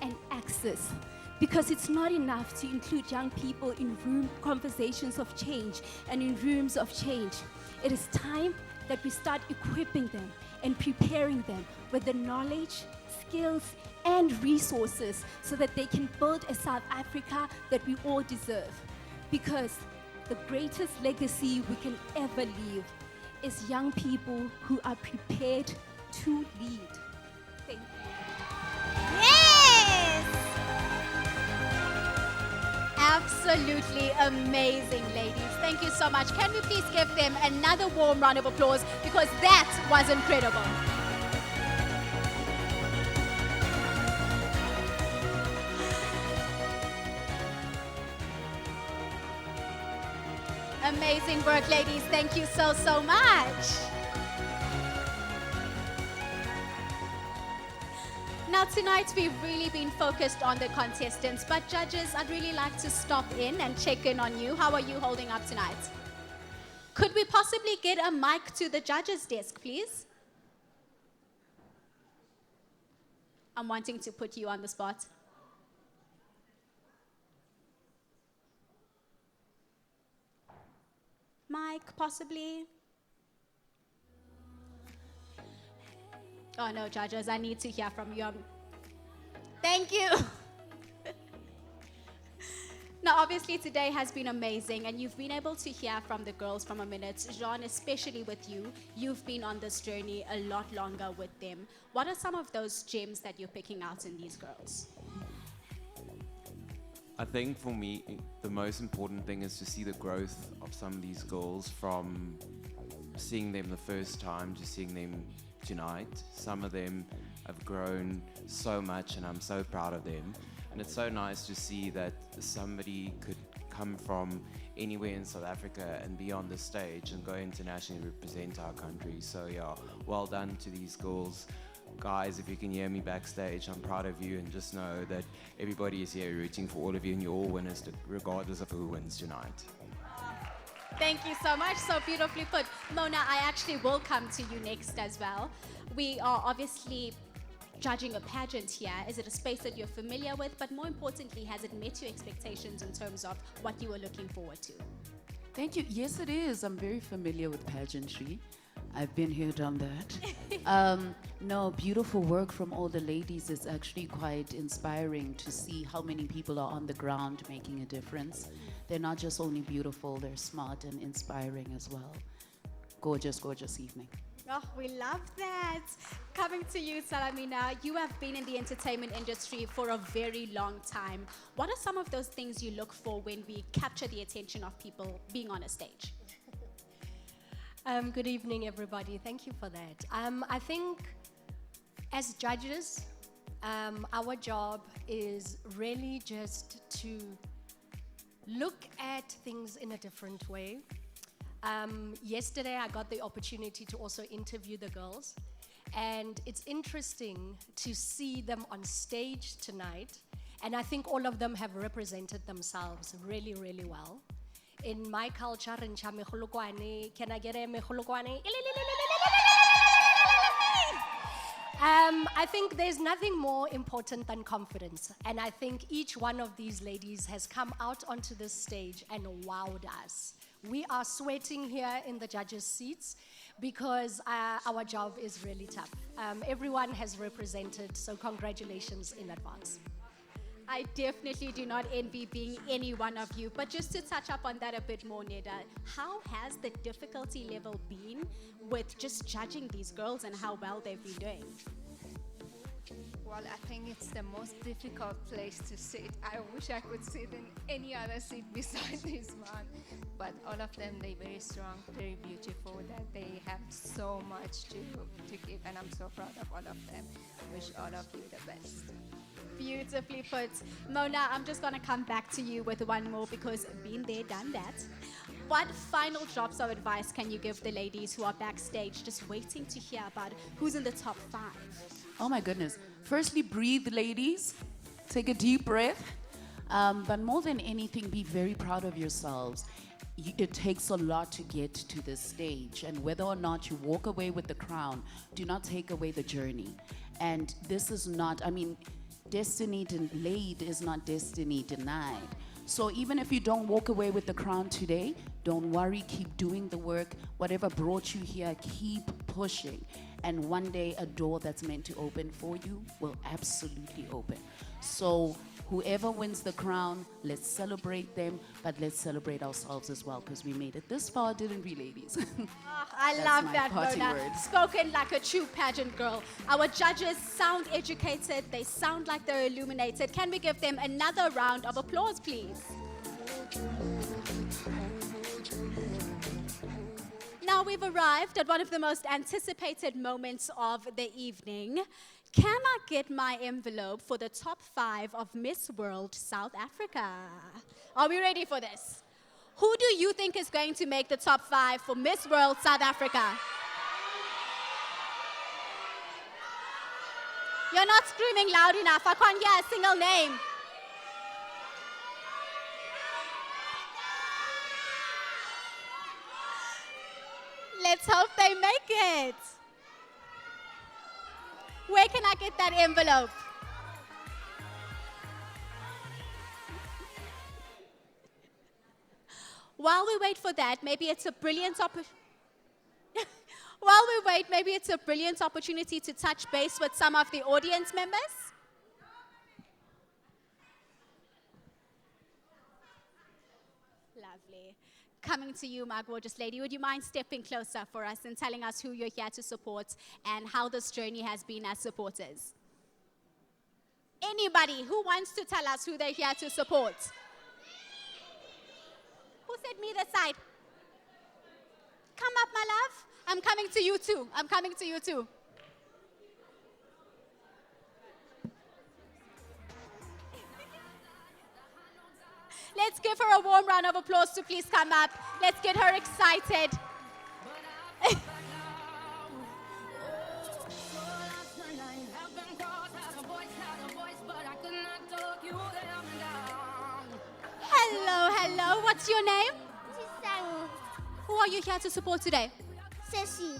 Speaker 6: and access. Because it's not enough to include young people in room conversations of change and in rooms of change. It is time that we start equipping them and preparing them with the knowledge, skills, and resources so that they can build a South Africa that we all deserve. Because the greatest legacy we can ever leave is young people who are prepared to lead. Thank you.
Speaker 2: Yes! Absolutely amazing, ladies. Thank you so much. Can we please give them another warm round of applause, because that was incredible. Amazing work, ladies. Thank you so, so much. Now tonight we've really been focused on the contestants, but judges, I'd really like to stop in and check in on you. How are you holding up tonight? Could we possibly get a mic to the judges' desk, please? I'm wanting to put you on the spot. Mike, possibly? Oh no, judges, I need to hear from you. Thank you. Now, obviously, today has been amazing, and you've been able to hear from the girls from a minute. Jean, especially with you, you've been on this journey a lot longer with them. What are some of those gems that you're picking out in these girls?
Speaker 11: I think for me, the most important thing is to see the growth of some of these girls, from seeing them the first time to seeing them tonight. Some of them have grown so much, and I'm so proud of them. And it's so nice to see that somebody could come from anywhere in South Africa and be on the stage and go internationally represent our country. So yeah, well done to these girls. Guys, if you can hear me backstage, I'm proud of you, and just know that everybody is here rooting for all of you, and you're all winners regardless of who wins tonight.
Speaker 2: Thank you so much. So beautifully put. Mona, I actually will come to you next as well. We are obviously judging a pageant here. Is it a space that you're familiar with? But more importantly, has it met your expectations in terms of what you were looking forward to?
Speaker 12: Thank you. Yes, it is. I'm very familiar with pageantry. I've been here, done that. No, beautiful work from all the ladies. Is actually quite inspiring to see how many people are on the ground making a difference. They're not just only beautiful, they're smart and inspiring as well. Gorgeous, gorgeous evening.
Speaker 2: Oh, we love that. Coming to you, Salamina, you have been in the entertainment industry for a very long time. What are some of those things you look for when we capture the attention of people being on a stage?
Speaker 13: Good evening, everybody. Thank you for that. I think as judges, our job is really just to look at things in a different way. Yesterday, I got the opportunity to also interview the girls, and it's interesting to see them on stage tonight, and I think all of them have represented themselves really, really well. In my culture, in Chamehulukwane, can I get a Mehulukwane? I think there's nothing more important than confidence, and I think each one of these ladies has come out onto this stage and wowed us. We are sweating here in the judges' seats because our job is really tough. Everyone has represented, so congratulations in advance.
Speaker 2: I definitely do not envy being any one of you. But just to touch up on that a bit more, Neda, how has the difficulty level been with just judging these girls and how well they've been doing?
Speaker 14: Well, I think it's the most difficult place to sit. I wish I could sit in any other seat beside this one. But all of them, they're very strong, very beautiful, that they have so much to give. And I'm so proud of all of them. Wish all of you the best.
Speaker 2: Beautifully put. Mona, I'm just going to come back to you with one more because been there, done that. What final drops of advice can you give the ladies who are backstage just waiting to hear about who's in the top 5?
Speaker 12: Oh my goodness. Firstly, breathe, ladies. Take a deep breath. But more than anything, be very proud of yourselves. It takes a lot to get to this stage. And whether or not you walk away with the crown, do not take away the journey. And this is not, destiny delayed is not destiny denied. So even if you don't walk away with the crown today, don't worry, keep doing the work. Whatever brought you here, keep pushing. And one day a door that's meant to open for you will absolutely open. So whoever wins the crown, let's celebrate them, but let's celebrate ourselves as well, because we made it this far, didn't we, ladies?
Speaker 2: I love that,
Speaker 12: party
Speaker 2: Mona.
Speaker 12: word.
Speaker 2: Spoken like a true pageant girl. Our judges sound educated. They sound like they're illuminated. Can we give them another round of applause, please? Now we've arrived at one of the most anticipated moments of the evening. Can I get my envelope for the top 5 of Miss World South Africa? Are we ready for this? Who do you think is going to make the top 5 for Miss World South Africa? You're not screaming loud enough. I can't hear a single name. Let's hope they make it. Where can I get that envelope? While we wait for that, maybe it's a brilliant opportunity to touch base with some of the audience members. Lovely. Coming to you, my gorgeous lady, would you mind stepping closer for us and telling us who you're here to support and how this journey has been as supporters? Anybody who wants to tell us who they're here to support? Who said me this side? Come up, my love. I'm coming to you too. I'm coming to you too. Let's give her a warm round of applause to please come up. Let's get her excited. Hello, hello. What's your name? Who are you here to support today?
Speaker 15: Sissy.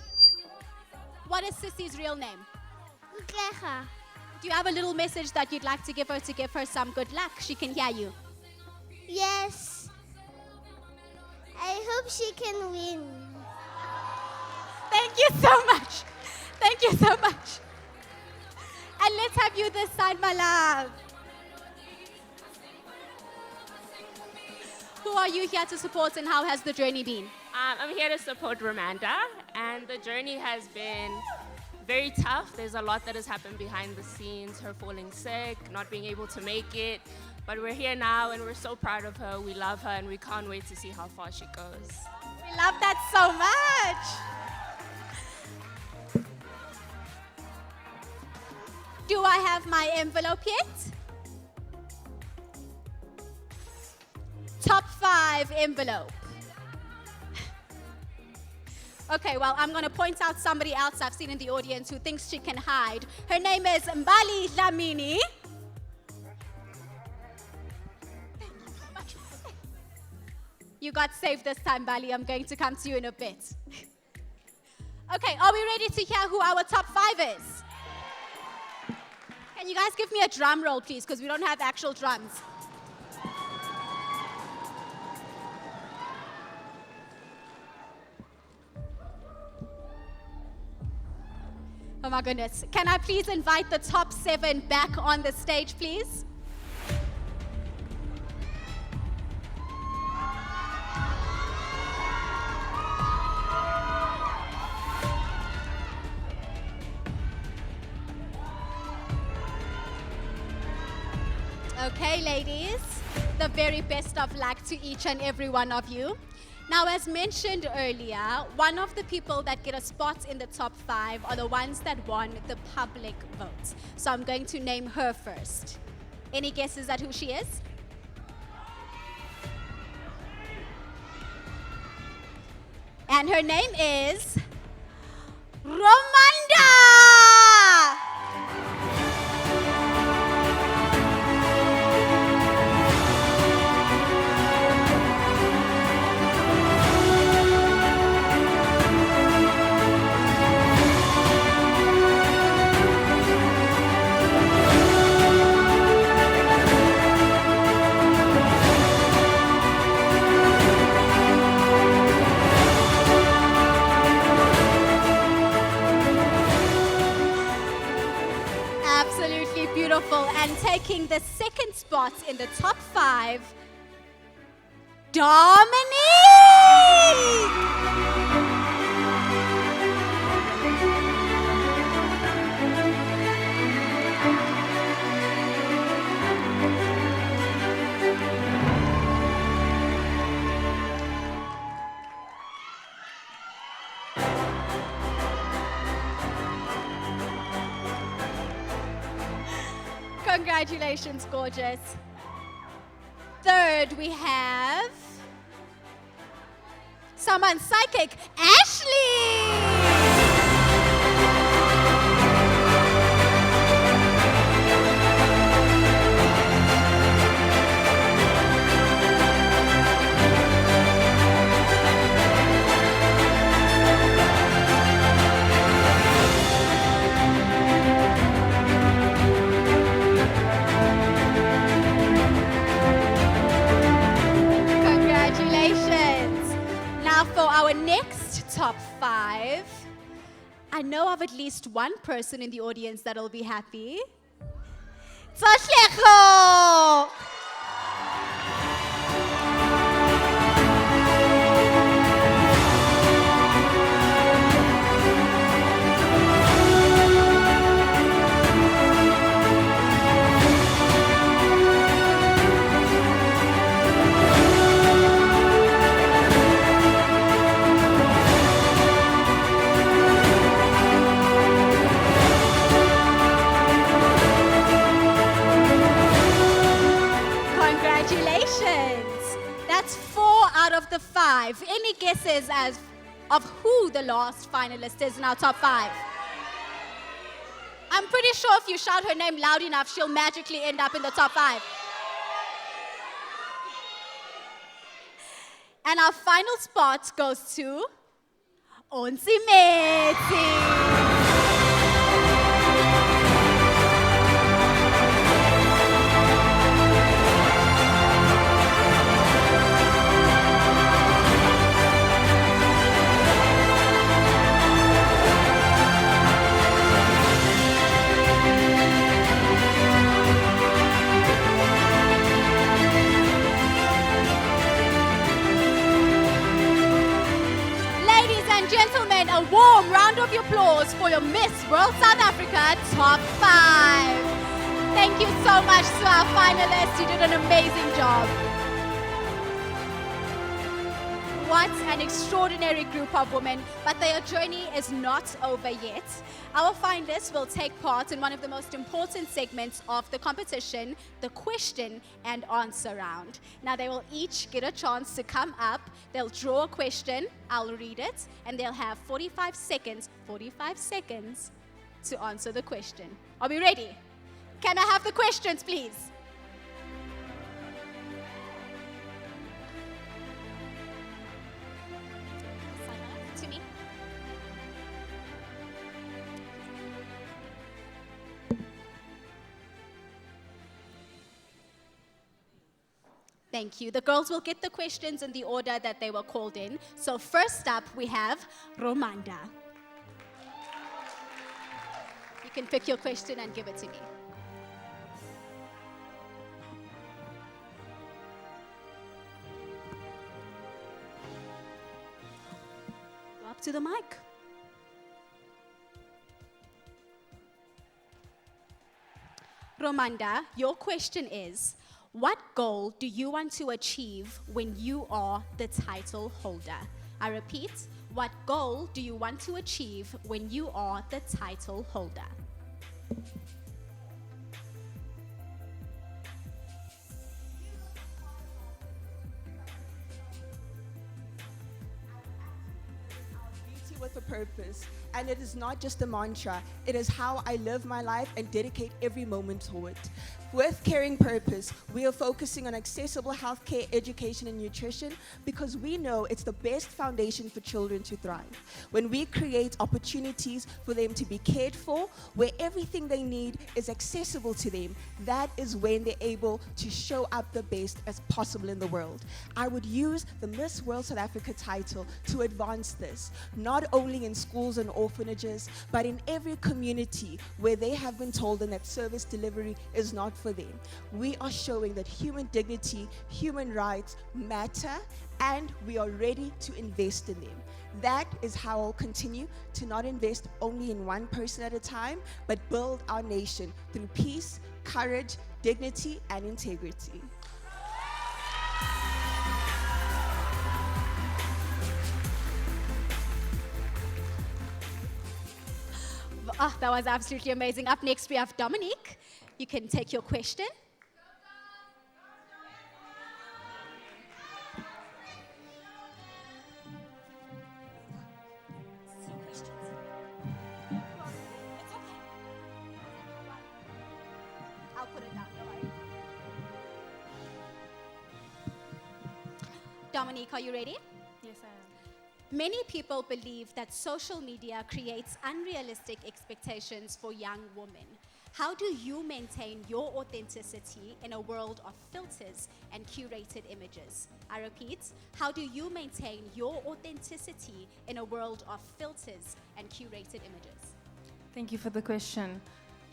Speaker 2: What is Sissy's real name? Do you have a little message that you'd like to give her some good luck? She can hear you.
Speaker 15: Yes. I hope she can win.
Speaker 2: Thank you so much. Thank you so much. And let's have you this side, my love. Who are you here to support and how has the journey been?
Speaker 16: I'm here to support Romanda, and the journey has been very tough. There's a lot that has happened behind the scenes, her falling sick, not being able to make it. But we're here now, and we're so proud of her. We love her, and we can't wait to see how far she goes.
Speaker 2: We love that so much. Do I have my envelope yet? Top 5 envelope. Okay, well, I'm going to point out somebody else I've seen in the audience who thinks she can hide. Her name is Mbali Dlamini. You got saved this time, Bali. I'm going to come to you in a bit. Okay, are we ready to hear who our top 5 is? Can you guys give me a drum roll, please, because we don't have actual drums. Oh my goodness. Can I please invite the top 7 back on the stage, please? Okay, ladies, the very best of luck to each and every one of you. Now, as mentioned earlier, one of the people that get a spot in the top 5 are the ones that won the public vote. So I'm going to name her first. Any guesses at who she is? And her name is Romanda! Absolutely beautiful. And taking the second spot in the top 5, Dominique! Congratulations, gorgeous. Third, we have someone psychic, Ashley! Congratulations. Now for our next top 5, I know of at least one person in the audience that'll be happy. Tsohlego! Congratulations. That's 4 out of the 5. Any guesses as of who the last finalist is in our top 5? I'm pretty sure if you shout her name loud enough, she'll magically end up in the top 5. And our final spot goes to Onsimeti. Gentlemen, a warm round of applause for your Miss World South Africa Top 5. Thank you so much to our finalists. You did an amazing job. What an extraordinary group of women, but their journey is not over yet. Our finalists will take part in one of the most important segments of the competition, the question and answer round. Now they will each get a chance to come up. They'll draw a question, I'll read it, and they'll have 45 seconds to answer the question. Are we ready? Can I have the questions, please? To me. Thank you. The girls will get the questions in the order that they were called in. So first up, we have Romanda. You can pick your question and give it to me. Go up to the mic. Romanda, your question is, what goal do you want to achieve when you are the title holder? I repeat, what goal do you want to achieve when you are the title holder?
Speaker 10: Beauty with a purpose. And it is not just a mantra, it is how I live my life and dedicate every moment to it. With Caring Purpose, we are focusing on accessible healthcare, education, and nutrition because we know it's the best foundation for children to thrive. When we create opportunities for them to be cared for, where everything they need is accessible to them, that is when they're able to show up the best as possible in the world. I would use the Miss World South Africa title to advance this, not only in schools and orphanages, but in every community where they have been told that service delivery is not for them. We are showing that human dignity, human rights matter, and we are ready to invest in them. That is how I'll continue to not invest only in one person at a time, but build our nation through peace, courage, dignity, and integrity.
Speaker 2: Oh, that was absolutely amazing. Up next, we have Dominique. You can take your question. I'll put it down, don't worry. Dominique, are you ready?
Speaker 6: Yes, I am.
Speaker 2: Many people believe that social media creates unrealistic expectations for young women. How do you maintain your authenticity in a world of filters and curated images? I repeat, how do you maintain your authenticity in a world of filters and curated images?
Speaker 6: Thank you for the question.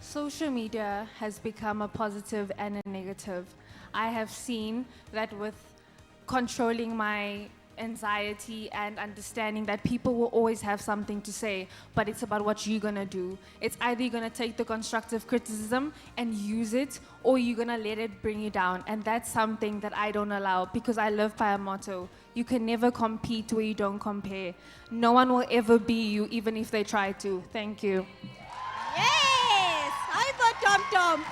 Speaker 6: Social media has become a positive and a negative. I have seen that with controlling my anxiety and understanding that people will always have something to say, but it's about what you're gonna do. It's either you're gonna take the constructive criticism and use it, or you're gonna let it bring you down. And that's something that I don't allow because I live by a motto. You can never compete where you don't compare. No one will ever be you, even if they try to. Thank you.
Speaker 2: Yes! Hi, Tom Tom.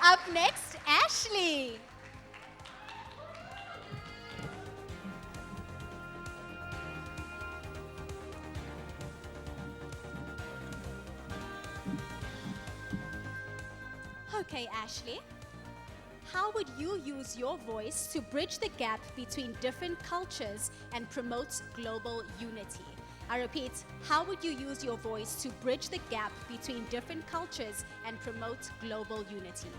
Speaker 2: Up next, Ashley. Okay, Ashley. How would you use your voice to bridge the gap between different cultures and promote global unity? I repeat, how would you use your voice to bridge the gap between different cultures and promote global unity?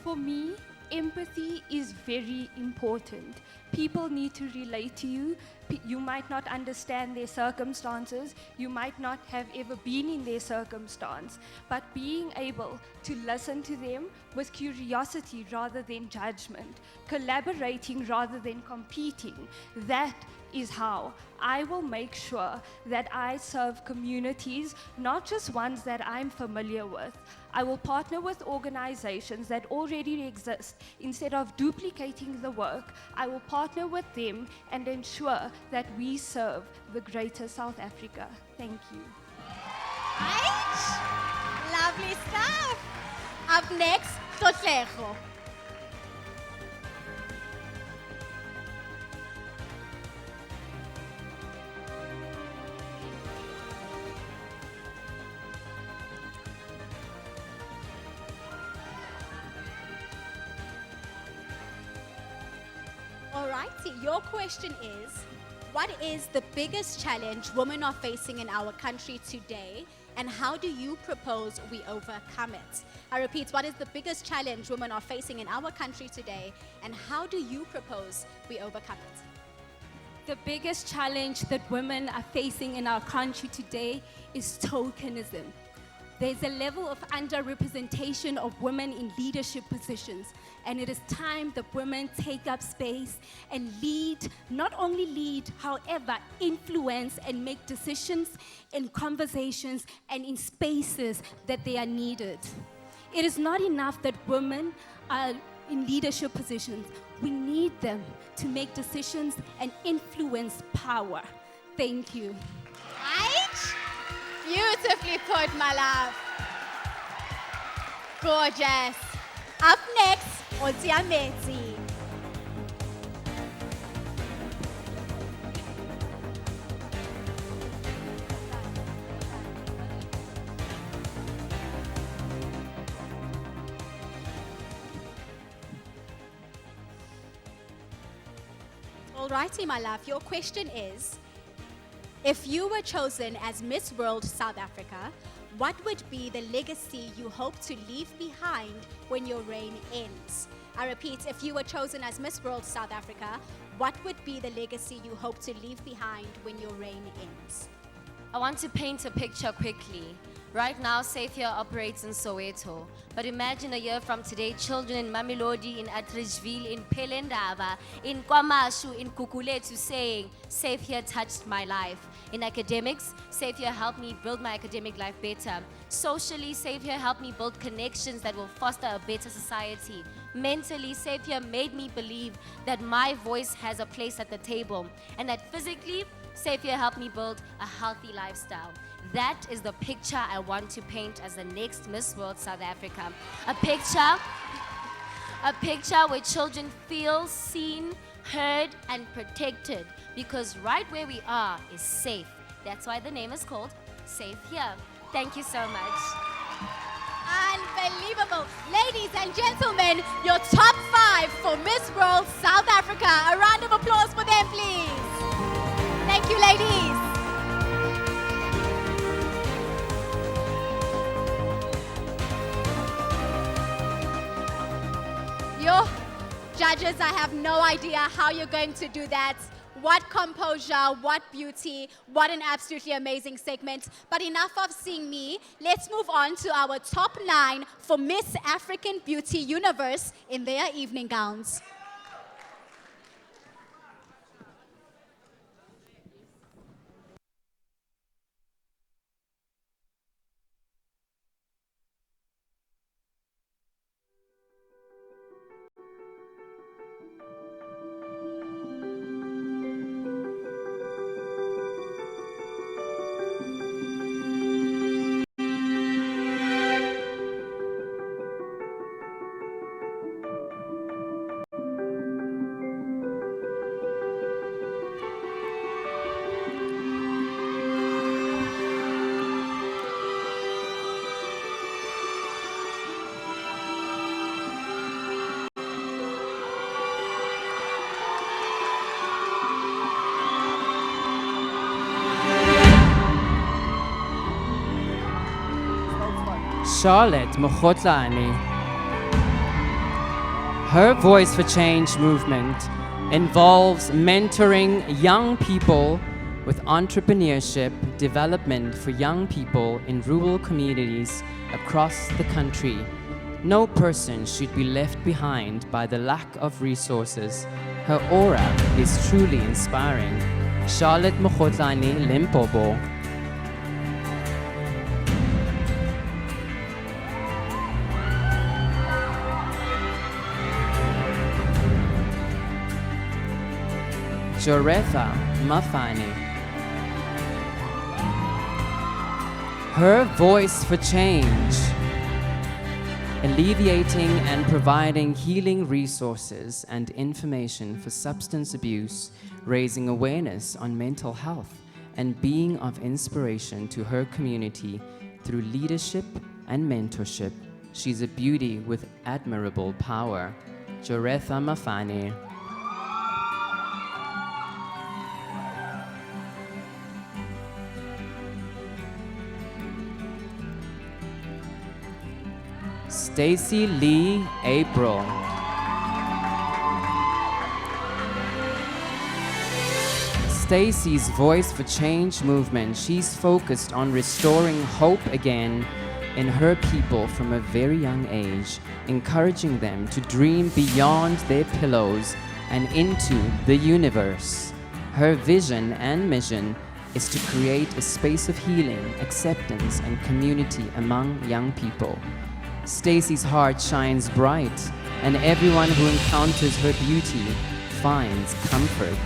Speaker 6: For me, empathy is very important. People need to relate to you. You might not understand their circumstances. You might not have ever been in their circumstance. But being able to listen to them with curiosity rather than judgment, collaborating rather than competing, that is how I will make sure that I serve communities, not just ones that I'm familiar with. I will partner with organizations that already exist. Instead of duplicating the work, I will partner with them and ensure that we serve the greater South Africa. Thank you.
Speaker 2: Right? Lovely stuff. Up next, Totlejo. Alrighty, your question is, what is the biggest challenge women are facing in our country today, and how do you propose we overcome it? I repeat, what is the biggest challenge women are facing in our country today, and how do you propose we overcome it?
Speaker 17: The biggest challenge that women are facing in our country today is tokenism. There's a level of underrepresentation of women in leadership positions. And it is time that women take up space and lead, not only lead, however, influence and make decisions in conversations and in spaces that they are needed. It is not enough that women are in leadership positions. We need them to make decisions and influence power. Thank you.
Speaker 2: Right? Beautifully put, my love. Gorgeous. Up next, Otsiameti. Alrighty, my love, your question is, if you were chosen as Miss World South Africa, what would be the legacy you hope to leave behind when your reign ends? I repeat, if you were chosen as Miss World South Africa, what would be the legacy you hope to leave behind when your reign ends?
Speaker 8: I want to paint a picture quickly. Right now, Safe Here operates in Soweto. But imagine a year from today, children in Mamelodi, in Atteridgeville, in Pelendaba, in Kwamashu, in Kukuletu saying, Safe Here touched my life. In academics, Safe Here helped me build my academic life better. Socially, Safe Here helped me build connections that will foster a better society. Mentally, Safe Here made me believe that my voice has a place at the table. And that physically, Safe Here helped me build a healthy lifestyle. That is the picture I want to paint as the next Miss World South Africa. A picture where children feel seen, heard, and protected. Because right where we are is safe. That's why the name is called Safe Here. Thank you so much.
Speaker 2: Unbelievable. Ladies and gentlemen, your top 5 for Miss World South Africa. A round of applause for them, please. Thank you, ladies. Yo, judges, I have no idea how you're going to do that. What composure, what beauty, what an absolutely amazing segment. But enough of seeing me. Let's move on to our top 9 for Miss African Beauty Universe in their evening gowns.
Speaker 1: Charlotte Mogotlane. Her Voice for Change movement involves mentoring young people with entrepreneurship development for young people in rural communities across the country. No person should be left behind by the lack of resources. Her aura is truly inspiring. Charlotte Mogotlane Limpopo. Joretha Mafani. Her Voice for Change, alleviating and providing healing resources and information for substance abuse, raising awareness on mental health, and being of inspiration to her community through leadership and mentorship. She's a beauty with admirable power. Joretha Mafani. Stacy Lee April. Stacy's Voice for Change movement, she's focused on restoring hope again in her people from a very young age, encouraging them to dream beyond their pillows and into the universe. Her vision and mission is to create a space of healing, acceptance, and community among young people. Stacy's heart shines bright, and everyone who encounters her beauty finds comfort.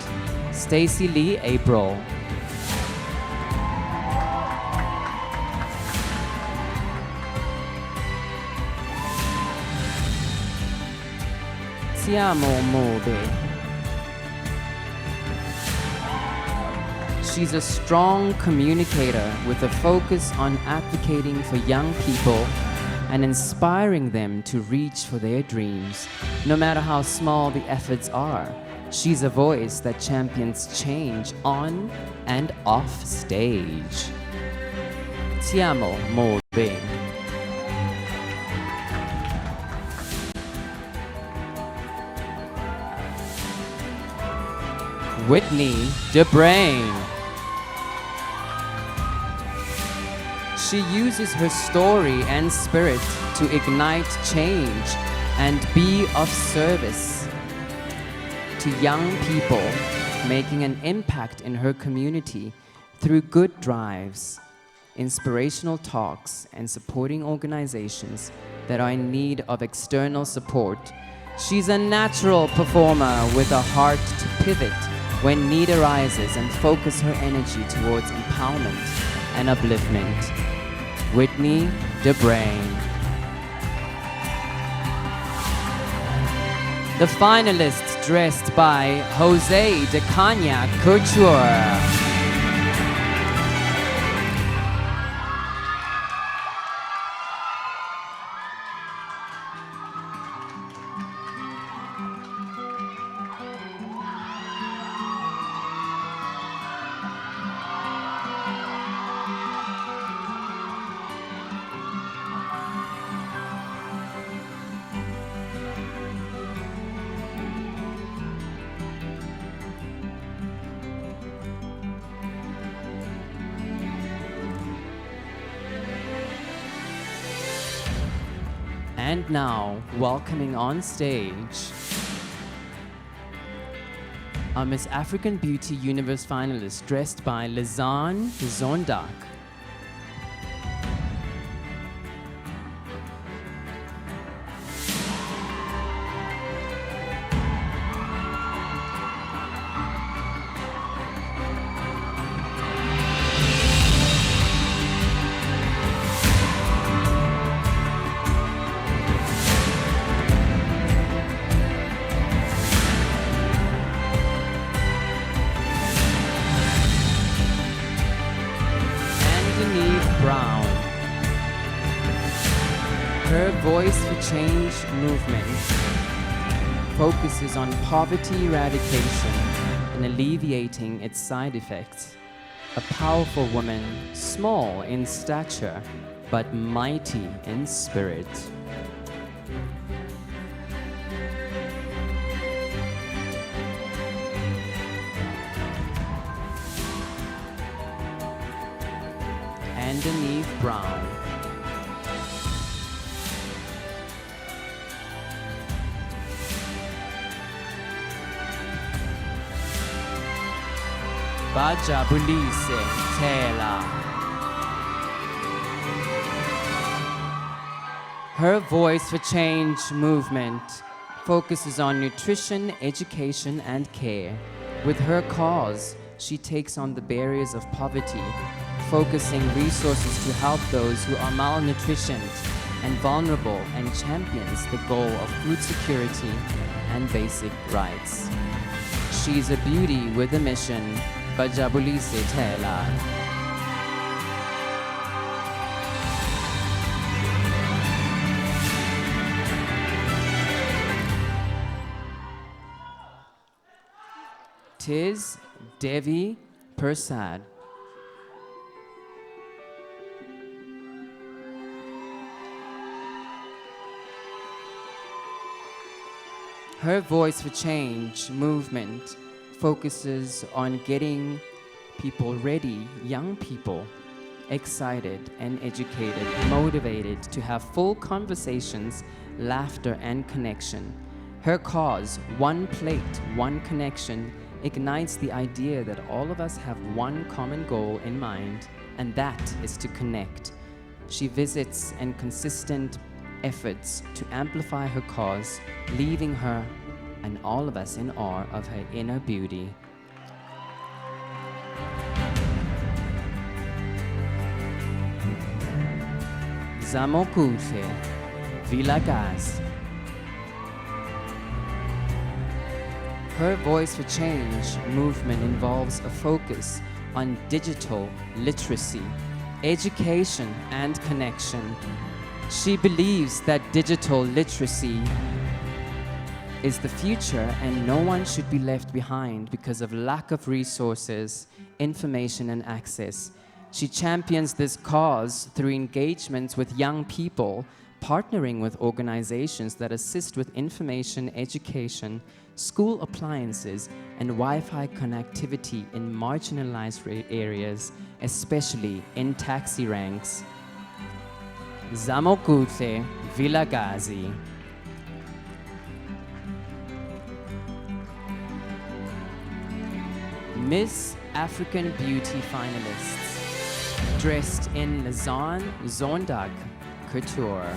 Speaker 1: Stacy Lee April. Ti amo, Mobe. She's a strong communicator with a focus on advocating for young people and inspiring them to reach for their dreams, no matter how small the efforts are. She's a voice that champions change on and off stage. Ti amo, Mobe. Whitney DeBrain. She uses her story and spirit to ignite change and be of service to young people, making an impact in her community through good drives, inspirational talks, and supporting organizations that are in need of external support. She's a natural performer with a heart to pivot when need arises and focus her energy towards empowerment and upliftment. Whitney DeBrain. The finalists dressed by Jose de Cagna Couture. And now, welcoming on stage our Miss African Beauty Universe finalist dressed by Lizanne Zondak. Her Voice for Change movement focuses on poverty eradication and alleviating its side effects. A powerful woman, small in stature, but mighty in spirit. And Denise Brown. Bajabulise Taylor. Her Voice for Change movement focuses on nutrition, education, and care. With her cause, she takes on the barriers of poverty, focusing resources to help those who are malnutritioned and vulnerable, and champions the goal of food security and basic rights. She's a beauty with a mission. Bajabulise Taylor. Tis Devi Persad. Her Voice for Change movement focuses on getting people ready, young people, excited and educated, motivated to have full conversations, laughter, and connection. Her cause, One Plate, One Connection, ignites the idea that all of us have one common goal in mind, and that is to connect. She visits and consistent efforts to amplify her cause, leaving her and all of us in awe of her inner beauty. Zamokuhle, Vilagaz. Her Voice for Change movement involves a focus on digital literacy, education, and connection. She believes that digital literacy is the future and no one should be left behind because of lack of resources, information, and access. She champions this cause through engagements with young people, partnering with organizations that assist with information, education, school appliances, and Wi-Fi connectivity in marginalized areas, especially in taxi ranks. Zamokuhle Vilagazi. Miss African Beauty finalists, dressed in Lazan Zondag couture.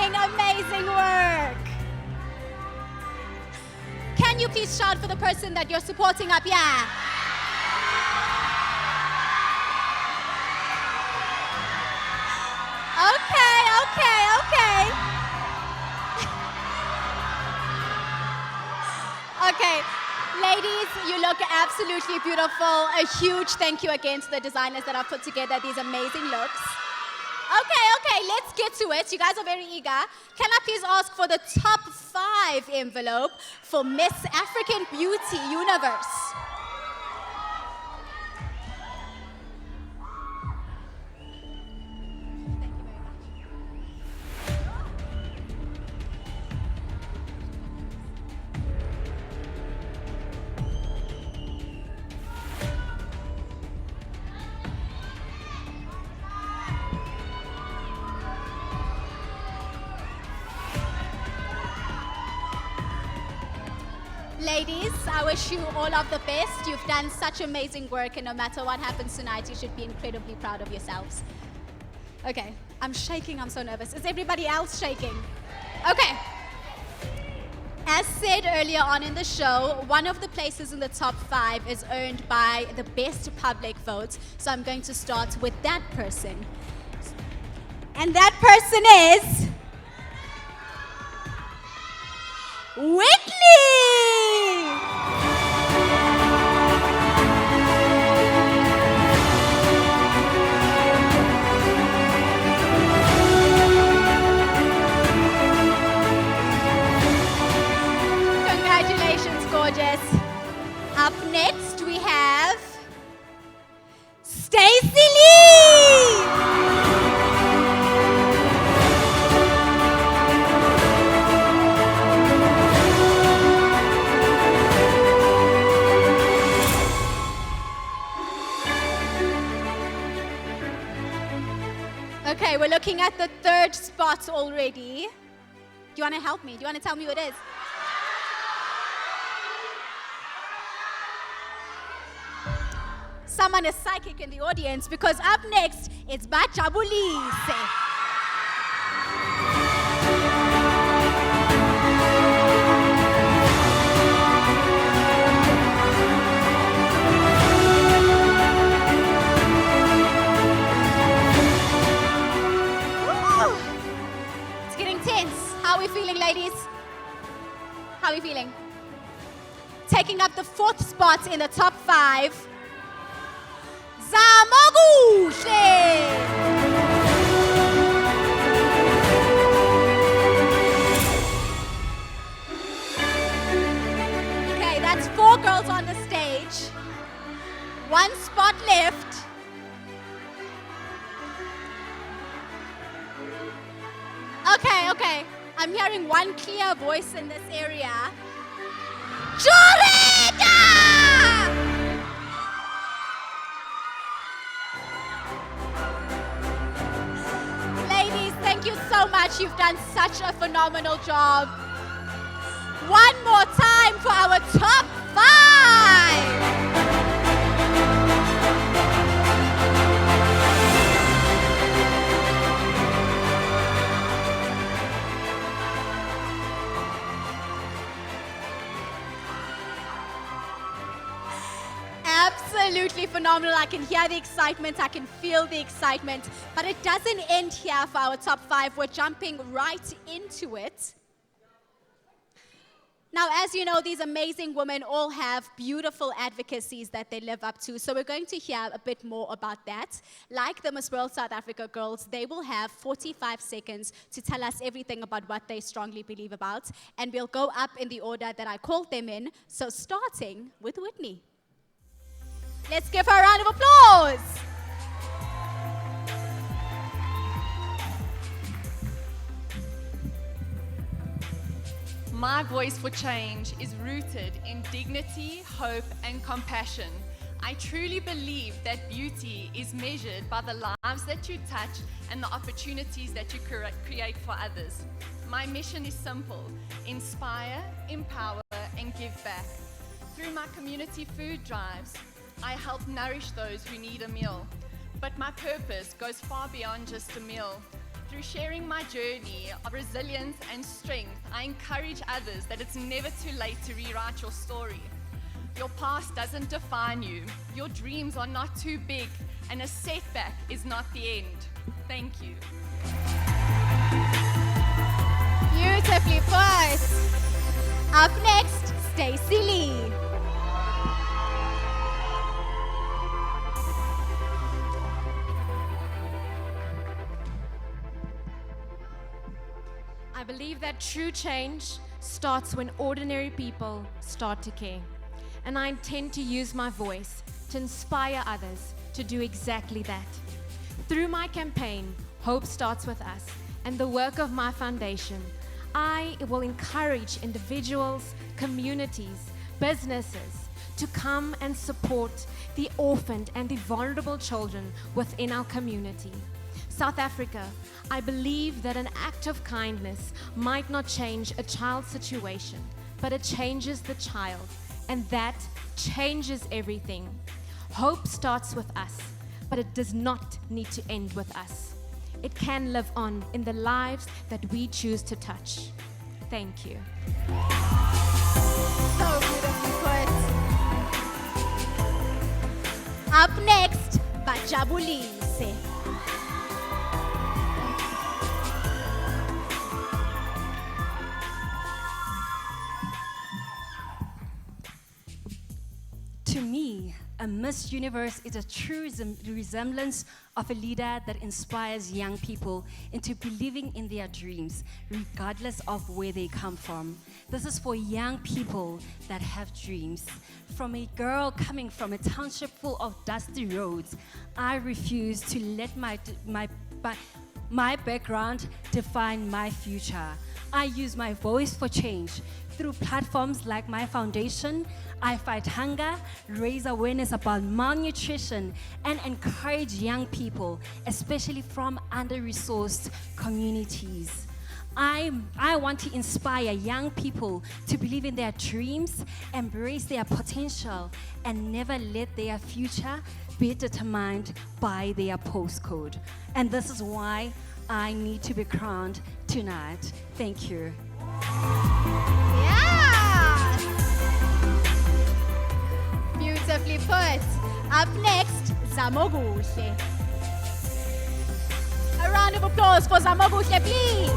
Speaker 2: Amazing work. Can you please shout for the person that you're supporting up? Yeah. Okay. Okay, ladies, you look absolutely beautiful. A huge thank you again to the designers that have put together these amazing looks. Okay, let's get to it. You guys are very eager. Can I please ask for the top 5 envelope for Miss African Beauty Universe? Ladies, I wish you all of the best. You've done such amazing work, and no matter what happens tonight, you should be incredibly proud of yourselves. Okay, I'm shaking, I'm so nervous. Is everybody else shaking? Okay. As said earlier on in the show, one of the places in the top 5 is earned by the best public vote. So I'm going to start with that person. And that person is Whitney! Congratulations, gorgeous. Up next, we have Stacey Lee! Okay, we're looking at the 3rd spot already. Do you want to help me? Do you want to tell me who it is? Someone is psychic in the audience, because up next, it's Bajabulise. It's getting tense. How are we feeling, ladies? How are we feeling? Taking up the 4th spot in the top 5. Zamoguhle! Okay, that's 4 girls on the stage. 1 spot left. Okay. I'm hearing one clear voice in this area. Jorita! Ladies, thank you so much. You've done such a phenomenal job. One more time for our top 5. Absolutely phenomenal. I can hear the excitement. I can feel the excitement. But it doesn't end here for our top 5. We're jumping right into it. Now, as you know, these amazing women all have beautiful advocacies that they live up to. So we're going to hear a bit more about that. Like the Miss World South Africa girls, they will have 45 seconds to tell us everything about what they strongly believe about. And we'll go up in the order that I called them in. So starting with Whitney. Let's give her a round of applause.
Speaker 18: My voice for change is rooted in dignity, hope, and compassion. I truly believe that beauty is measured by the lives that you touch and the opportunities that you create for others. My mission is simple: inspire, empower, and give back. Through my community food drives, I help nourish those who need a meal. But my purpose goes far beyond just a meal. Through sharing my journey of resilience and strength, I encourage others that it's never too late to rewrite your story. Your past doesn't define you. Your dreams are not too big, and a setback is not the end. Thank you.
Speaker 2: Beautifully put. Up next, Stacey Lee.
Speaker 19: I believe that true change starts when ordinary people start to care. And I intend to use my voice to inspire others to do exactly that. Through my campaign, Hope Starts With Us, and the work of my foundation, I will encourage individuals, communities, businesses to come and support the orphaned and the vulnerable children within our community. South Africa, I believe that an act of kindness might not change a child's situation, but it changes the child, and that changes everything. Hope starts with us, but it does not need to end with us. It can live on in the lives that we choose to touch. Thank you.
Speaker 2: So beautifully put. Up next, Bajabulise.
Speaker 20: To me, a Miss Universe is a true resemblance of a leader that inspires young people into believing in their dreams, regardless of where they come from. This is for young people that have dreams. From a girl coming from a township full of dusty roads, I refuse to let my background define my future. I use my voice for change. Through platforms like my foundation, I fight hunger, raise awareness about malnutrition, and encourage young people, especially from under-resourced communities. I want to inspire young people to believe in their dreams, embrace their potential, and never let their future be determined by their postcode. And this is why I need to be crowned tonight. Thank you.
Speaker 2: Yes! Beautifully put. Up next, Zamoguhle. A round of applause for Zamoguhle, please.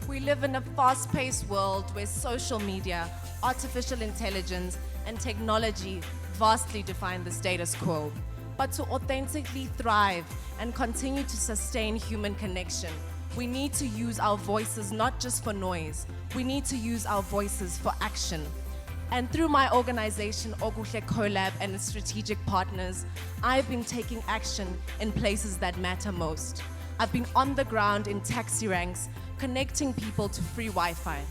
Speaker 21: We live in a fast-paced world where social media, artificial intelligence, and technology vastly define the status quo. But to authentically thrive and continue to sustain human connection, we need to use our voices not just for noise, we need to use our voices for action. And through my organization, Oguhle Collab, and its strategic partners, I've been taking action in places that matter most. I've been on the ground in taxi ranks, connecting people to free Wi-Fi.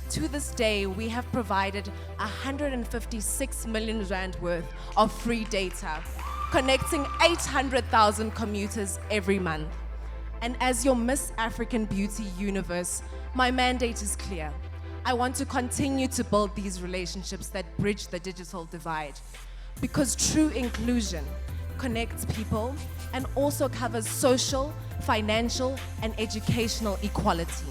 Speaker 21: To this day, we have provided 156 million rand worth of free data, connecting 800,000 commuters every month. And as your Miss African Beauty Universe, my mandate is clear. I want to continue to build these relationships that bridge the digital divide, because true inclusion connects people and also covers social, financial, and educational equality.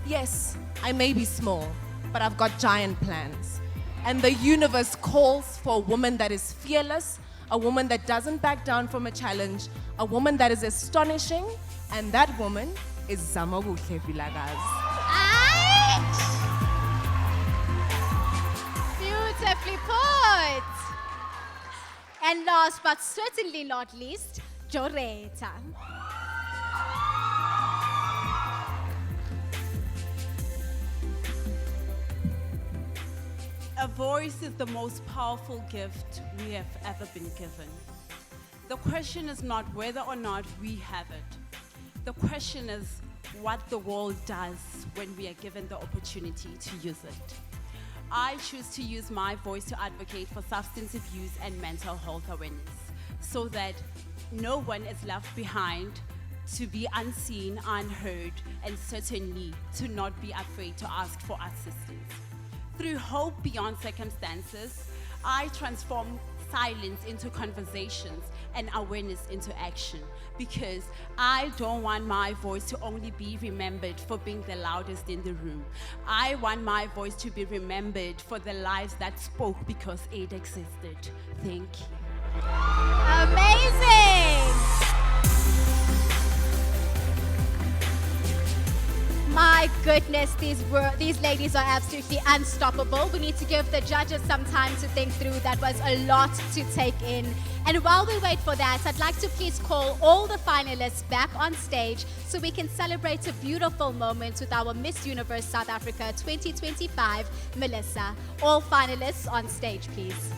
Speaker 21: Yes, I may be small, but I've got giant plans. And the universe calls for a woman that is fearless, a woman that doesn't back down from a challenge, a woman that is astonishing, and that woman is Zamoguhle Vilakazi.
Speaker 2: Beautifully put. And last but certainly not least, Joreta.
Speaker 22: A voice is the most powerful gift we have ever been given. The question is not whether or not we have it. The question is what the world does when we are given the opportunity to use it. I choose to use my voice to advocate for substance abuse and mental health awareness so that no one is left behind, to be unseen, unheard, and certainly to not be afraid to ask for assistance. Through hope beyond circumstances, I transform silence into conversations and awareness into action, because I don't want my voice to only be remembered for being the loudest in the room. I want my voice to be remembered for the lives that spoke because it existed. Thank you.
Speaker 2: Amazing! My goodness, these ladies are absolutely unstoppable. We need to give the judges some time to think through. That was a lot to take in. And while we wait for that, I'd like to please call all the finalists back on stage so we can celebrate a beautiful moment with our Miss Universe South Africa 2025, Melissa. All finalists on stage, please.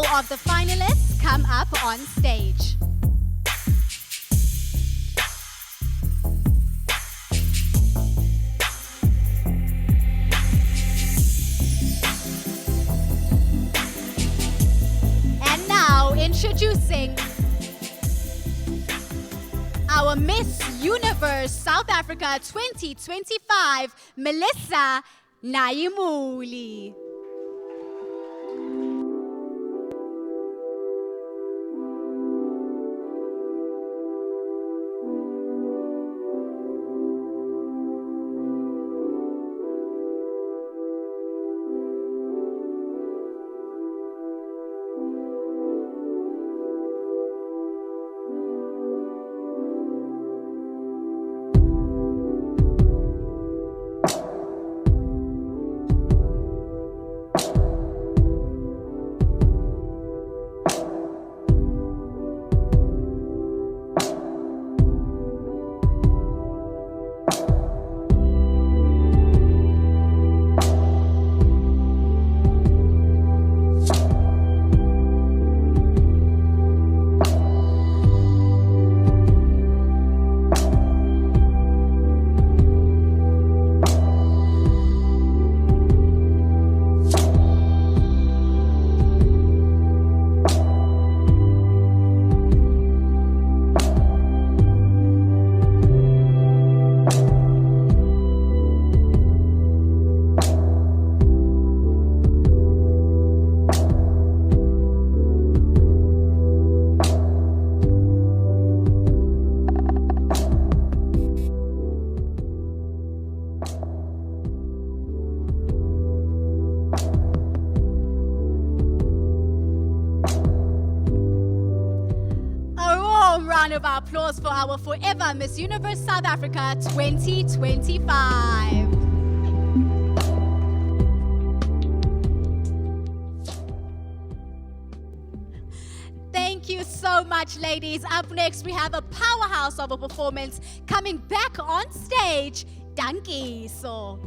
Speaker 2: all of the finalists come up on stage. And now introducing our Miss Universe South Africa 2025, Melissa Nayimuli. Round of applause for our forever Miss Universe South Africa 2025. Thank you so much, ladies. Up next, we have a powerhouse of a performance coming back on stage, Dankiso.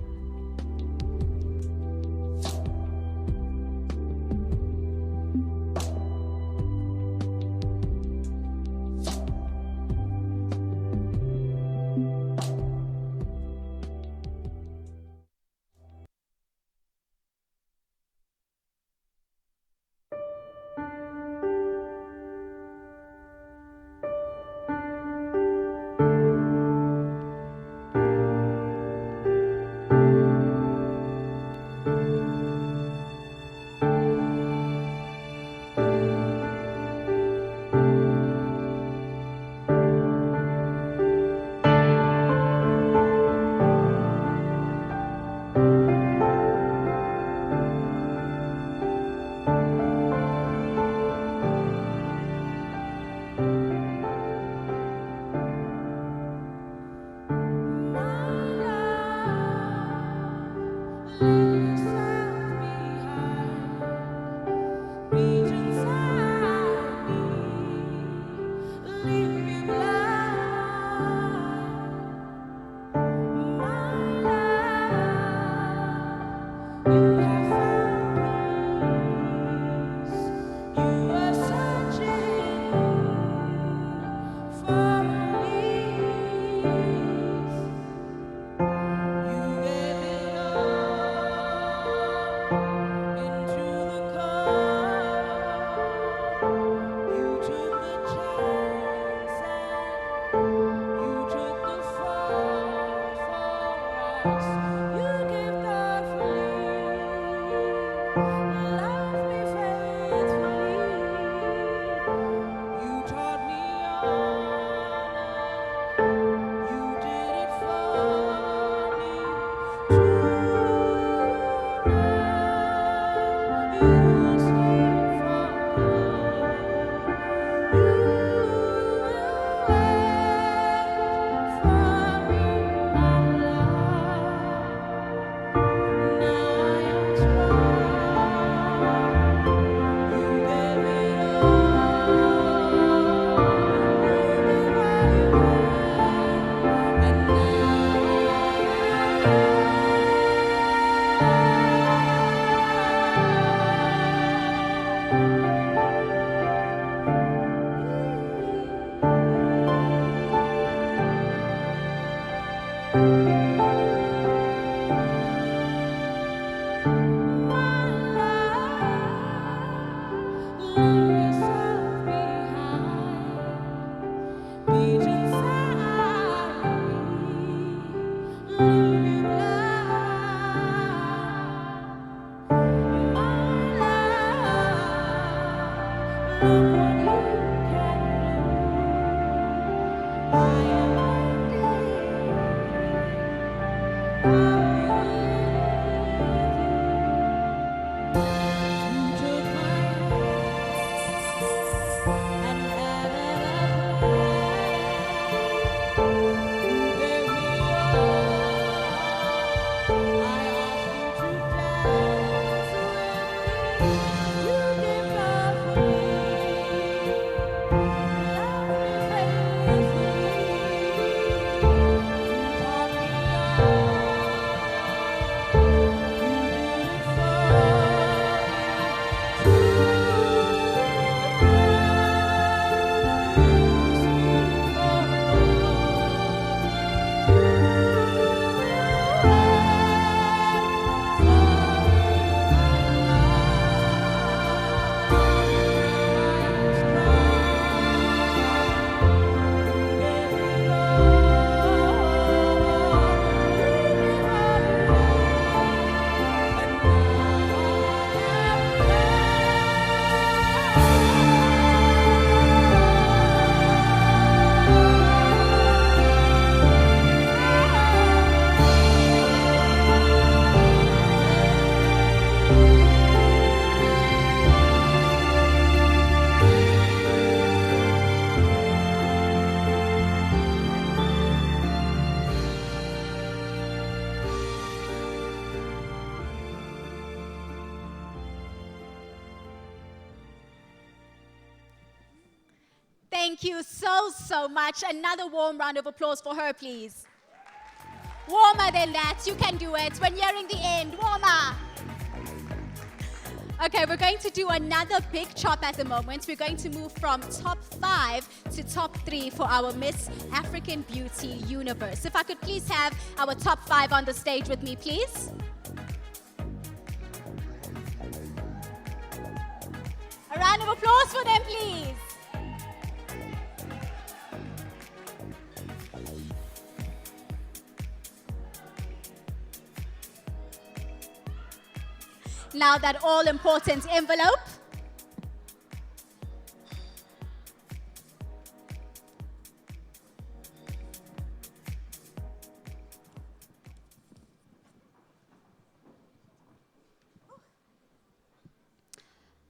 Speaker 2: Thank you so much. Another warm round of applause for her, please. Warmer than that. You can do it. We're nearing the end. Warmer. Okay, we're going to do another big chop at the moment. We're going to move from top 5 to top 3 for our Miss African Beauty Universe. If I could please have our top 5 on the stage with me, please. A round of applause for them, please. Now that all-important envelope.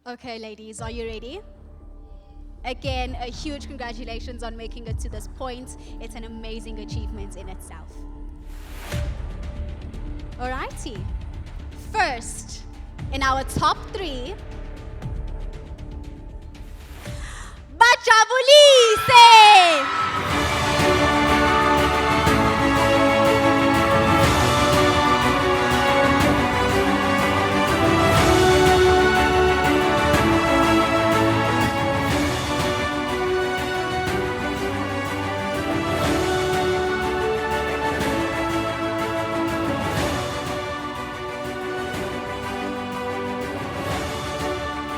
Speaker 2: Okay, ladies, are you ready? Again, a huge congratulations on making it to this point. It's an amazing achievement in itself. Alrighty. First, in our top 3, Bajabulise!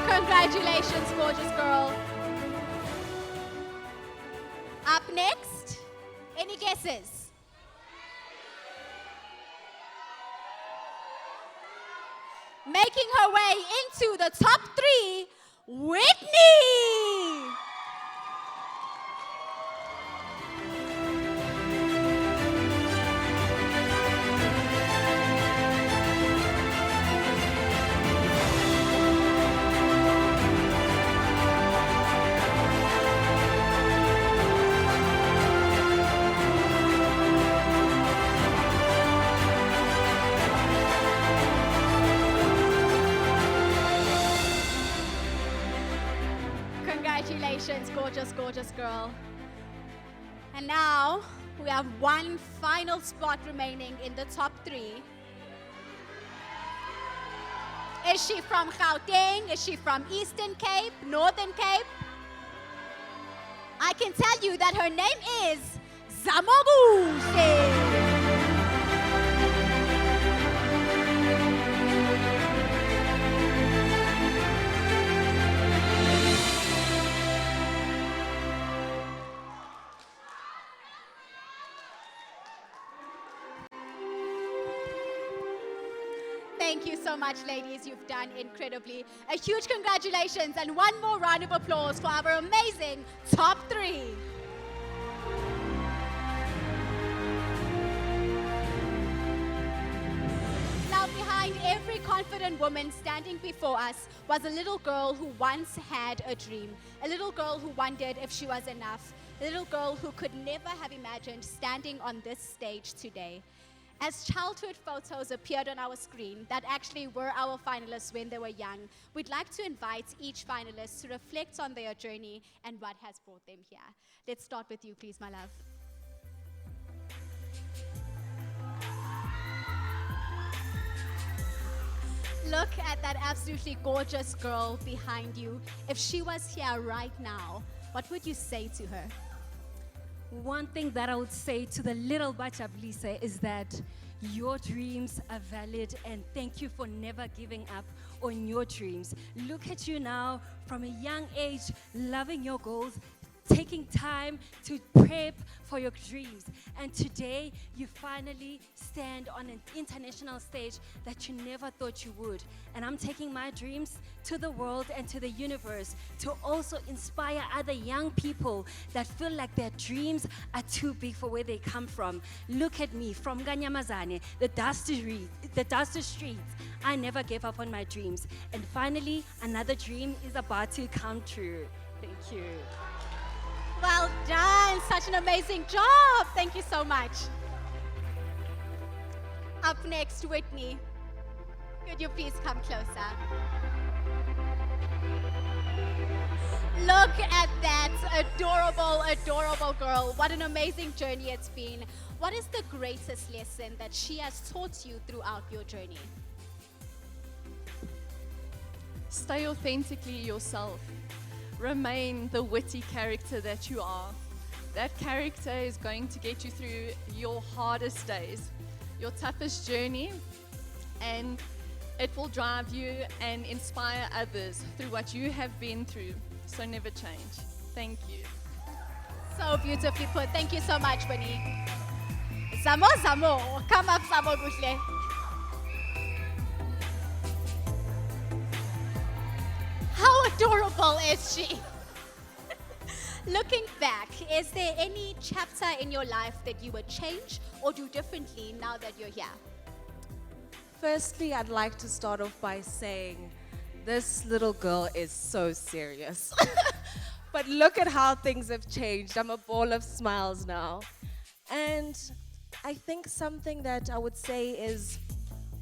Speaker 2: Congratulations, gorgeous girl. Up next, any guesses? Making her way into the top 3, Whitney! Congratulations, gorgeous, gorgeous girl. And now we have one final spot remaining in the top 3. Is she from Gauteng? Is she from Eastern Cape? Northern Cape? I can tell you that her name is Zamobuse. Thank you so much, ladies. You've done incredibly. A huge congratulations and one more round of applause for our amazing top 3. Now, behind every confident woman standing before us was a little girl who once had a dream. A little girl who wondered if she was enough. A little girl who could never have imagined standing on this stage today. As childhood photos appeared on our screen that actually were our finalists when they were young, we'd like to invite each finalist to reflect on their journey and what has brought them here. Let's start with you, please, my love. Look at that absolutely gorgeous girl behind you. If she was here right now, what would you say to her?
Speaker 20: One thing that I would say to the little Bachabulise is that your dreams are valid, and thank you for never giving up on your dreams. Look at you now from a young age, loving your goals, taking time to prep for your dreams. And today, you finally stand on an international stage that you never thought you would. And I'm taking my dreams to the world and to the universe to also inspire other young people that feel like their dreams are too big for where they come from. Look at me, from Ganyamazane, the dusty streets. I never gave up on my dreams. And finally, another dream is about to come true. Thank you.
Speaker 2: Well done. Such an amazing job. Thank you so much. Up next, Whitney. Could you please come closer? Look at that adorable, adorable girl. What an amazing journey it's been. What is the greatest lesson that she has taught you throughout your journey?
Speaker 18: Stay authentically yourself. Remain the witty character that you are. That character is going to get you through your hardest days, your toughest journey, and it will drive you and inspire others through what you have been through. So never change. Thank you.
Speaker 2: So beautifully put. Thank you so much, Winnie. Samo. Come up, Samo Gutle. How adorable is she? Looking back, is there any chapter in your life that you would change or do differently now that you're here?
Speaker 3: Firstly, I'd like to start off by saying this little girl is so serious. But look at how things have changed. I'm a ball of smiles now. And I think something that I would say is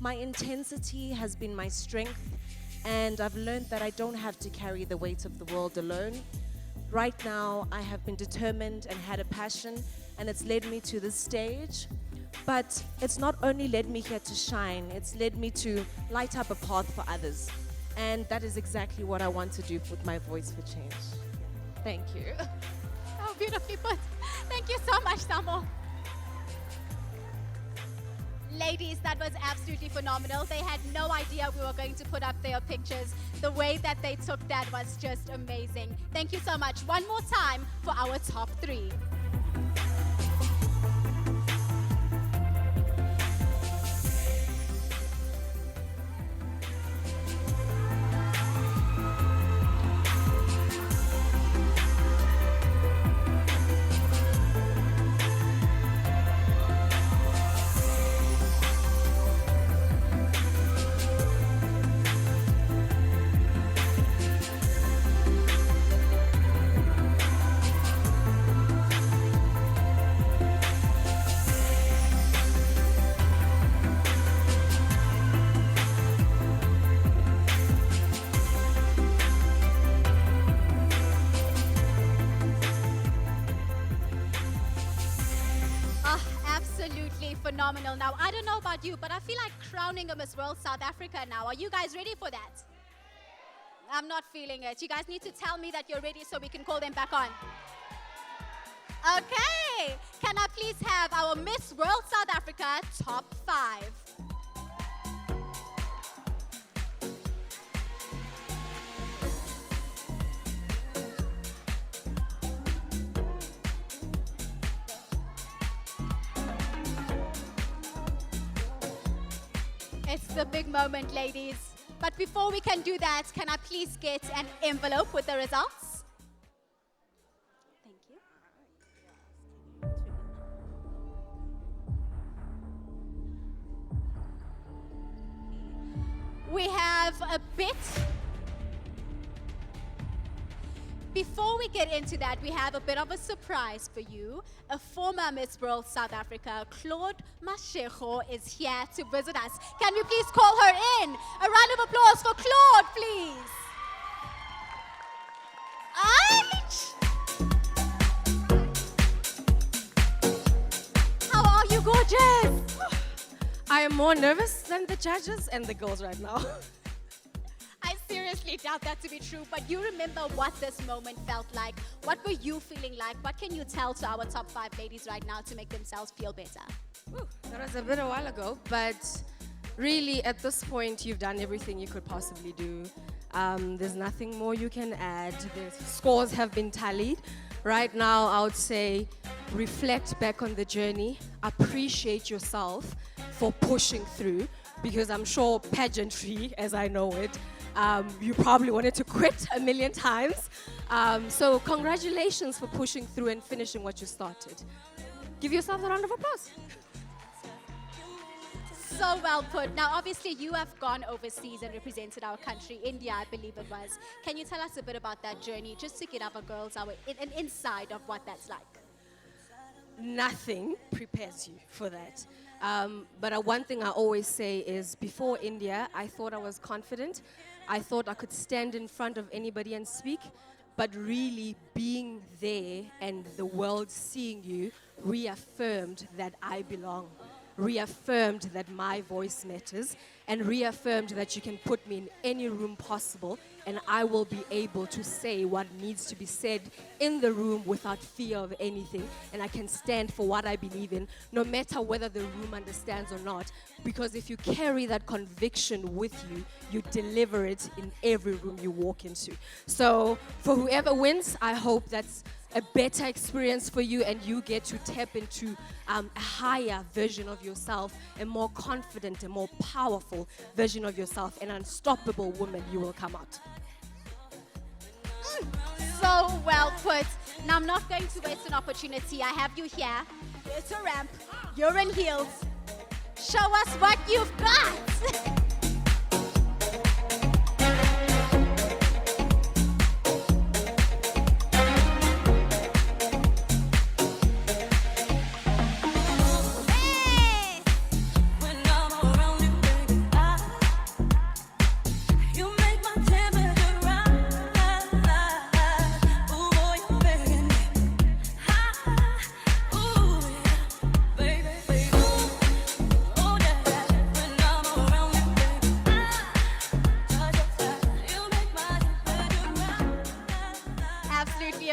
Speaker 3: my intensity has been my strength. And I've learned that I don't have to carry the weight of the world alone. Right now, I have been determined and had a passion, and it's led me to this stage. But it's not only led me here to shine, it's led me to light up a path for others. And that is exactly what I want to do with my Voice for Change. Thank you.
Speaker 2: Oh, beautifully put. Thank you so much, Samo. Ladies, that was absolutely phenomenal. They had no idea we were going to put up their pictures. The way that they took that was just amazing. Thank you so much. One more time for our top 3. Phenomenal. Now, I don't know about you, but I feel like crowning a Miss World South Africa now. Are you guys ready for that? I'm not feeling it. You guys need to tell me that you're ready so we can call them back on. Okay. Can I please have our Miss World South Africa top 5? It's the big moment, ladies. But before we can do that, can I please get an envelope with the results? Thank you. We have a bit. Before we get into that, we have a bit of a surprise for you. A former Miss World South Africa, Claude Mashego, is here to visit us. Can we please call her in? A round of applause for Claude, please. How are you, gorgeous?
Speaker 3: I am more nervous than the judges and the girls right now.
Speaker 2: I seriously doubt that to be true, but you remember what this moment felt like. What were you feeling like? What can you tell to our top 5 ladies right now to make themselves feel better?
Speaker 3: That was a bit a while ago, but really at this point you've done everything you could possibly do. There's nothing more you can add. The scores have been tallied. Right now I would say reflect back on the journey, appreciate yourself for pushing through, because I'm sure pageantry, as I know it, you probably wanted to quit a million times. So congratulations for pushing through and finishing what you started. Give yourself a round of applause.
Speaker 2: So well put. Now, obviously, you have gone overseas and represented our country, India, I believe it was. Can you tell us a bit about that journey, just to get our girls an insight of what that's like?
Speaker 3: Nothing prepares you for that. But one thing I always say is, before India, I thought I was confident. I thought I could stand in front of anybody and speak. But really being there and the world seeing you reaffirmed that I belong, reaffirmed that my voice matters, and reaffirmed that you can put me in any room possible and I will be able to say what needs to be said in the room without fear of anything, and I can stand for what I believe in, no matter whether the room understands or not, because if you carry that conviction with you, you deliver it in every room you walk into. So for whoever wins, I hope that's a better experience for you and you get to tap into a higher version of yourself, a more confident, a more powerful version of yourself, an unstoppable woman you will come out.
Speaker 2: So well put. Now, I'm not going to waste an opportunity. I have you here. It's a ramp. You're in heels. Show us what you've got.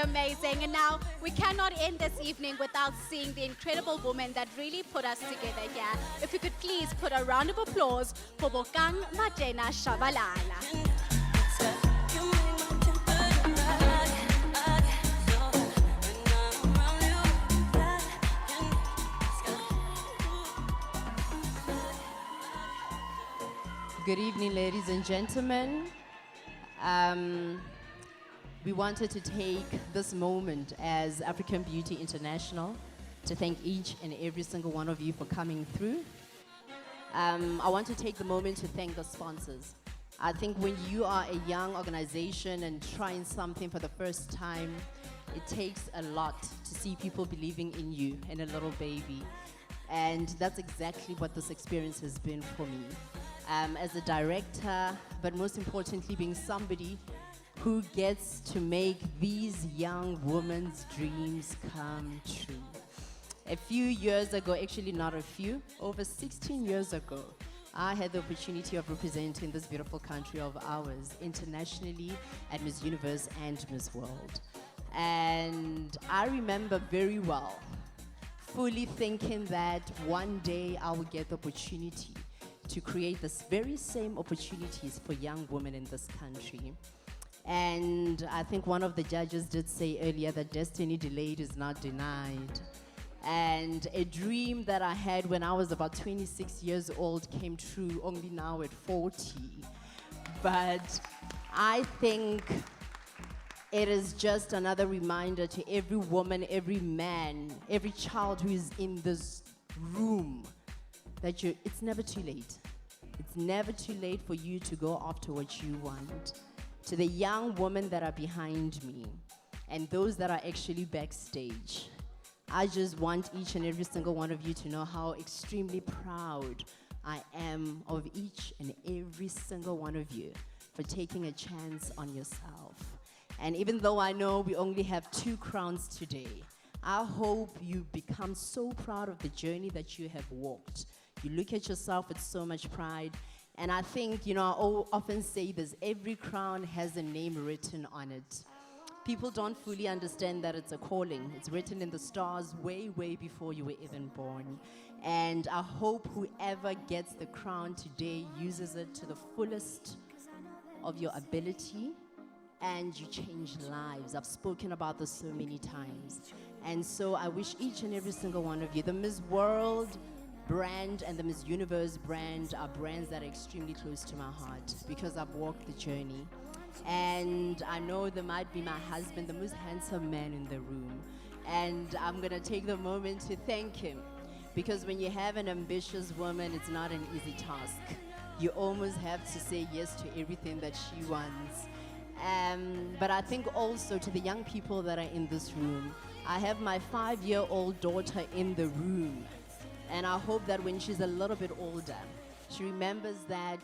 Speaker 2: Amazing. And now we cannot end this evening without seeing the incredible woman that really put us together here. If we could please put a round of applause for Bokang Matena Shabalala.
Speaker 4: Good evening, ladies and gentlemen. We wanted to take this moment as African Beauty International to thank each and every single one of you for coming through. I want to take the moment to thank the sponsors. I think when you are a young organization and trying something for the first time, it takes a lot to see people believing in you and a little baby. And that's exactly what this experience has been for me. As a director, but most importantly being somebody who gets to make these young women's dreams come true. A few years ago, actually not a few, over 16 years ago, I had the opportunity of representing this beautiful country of ours internationally at Miss Universe and Miss World. And I remember very well, fully thinking that one day I would get the opportunity to create this very same opportunities for young women in this country. And I think one of the judges did say earlier that destiny delayed is not denied. And a dream that I had when I was about 26 years old came true only now at 40. But I think it is just another reminder to every woman, every man, every child who is in this room that it's never too late. It's never too late for you to go after what you want. To the young women that are behind me and those that are actually backstage, I just want each and every single one of you to know how extremely proud I am of each and every single one of you for taking a chance on yourself. And even though I know we only have 2 crowns today, I hope you become so proud of the journey that you have walked. You look at yourself with so much pride. And I think, I often say this, every crown has a name written on it. People don't fully understand that it's a calling. It's written in the stars way, way before you were even born. And I hope whoever gets the crown today uses it to the fullest of your ability, and you change lives. I've spoken about this so many times. And so I wish each and every single one of you, the Miss World brand and the Miss Universe brand are brands that are extremely close to my heart because I've walked the journey. And I know there might be my husband, the most handsome man in the room. And I'm going to take the moment to thank him, because when you have an ambitious woman, it's not an easy task. You almost have to say yes to everything that she wants. But I think also to the young people that are in this room, I have my 5-year-old daughter in the room. And I hope that when she's a little bit older, she remembers that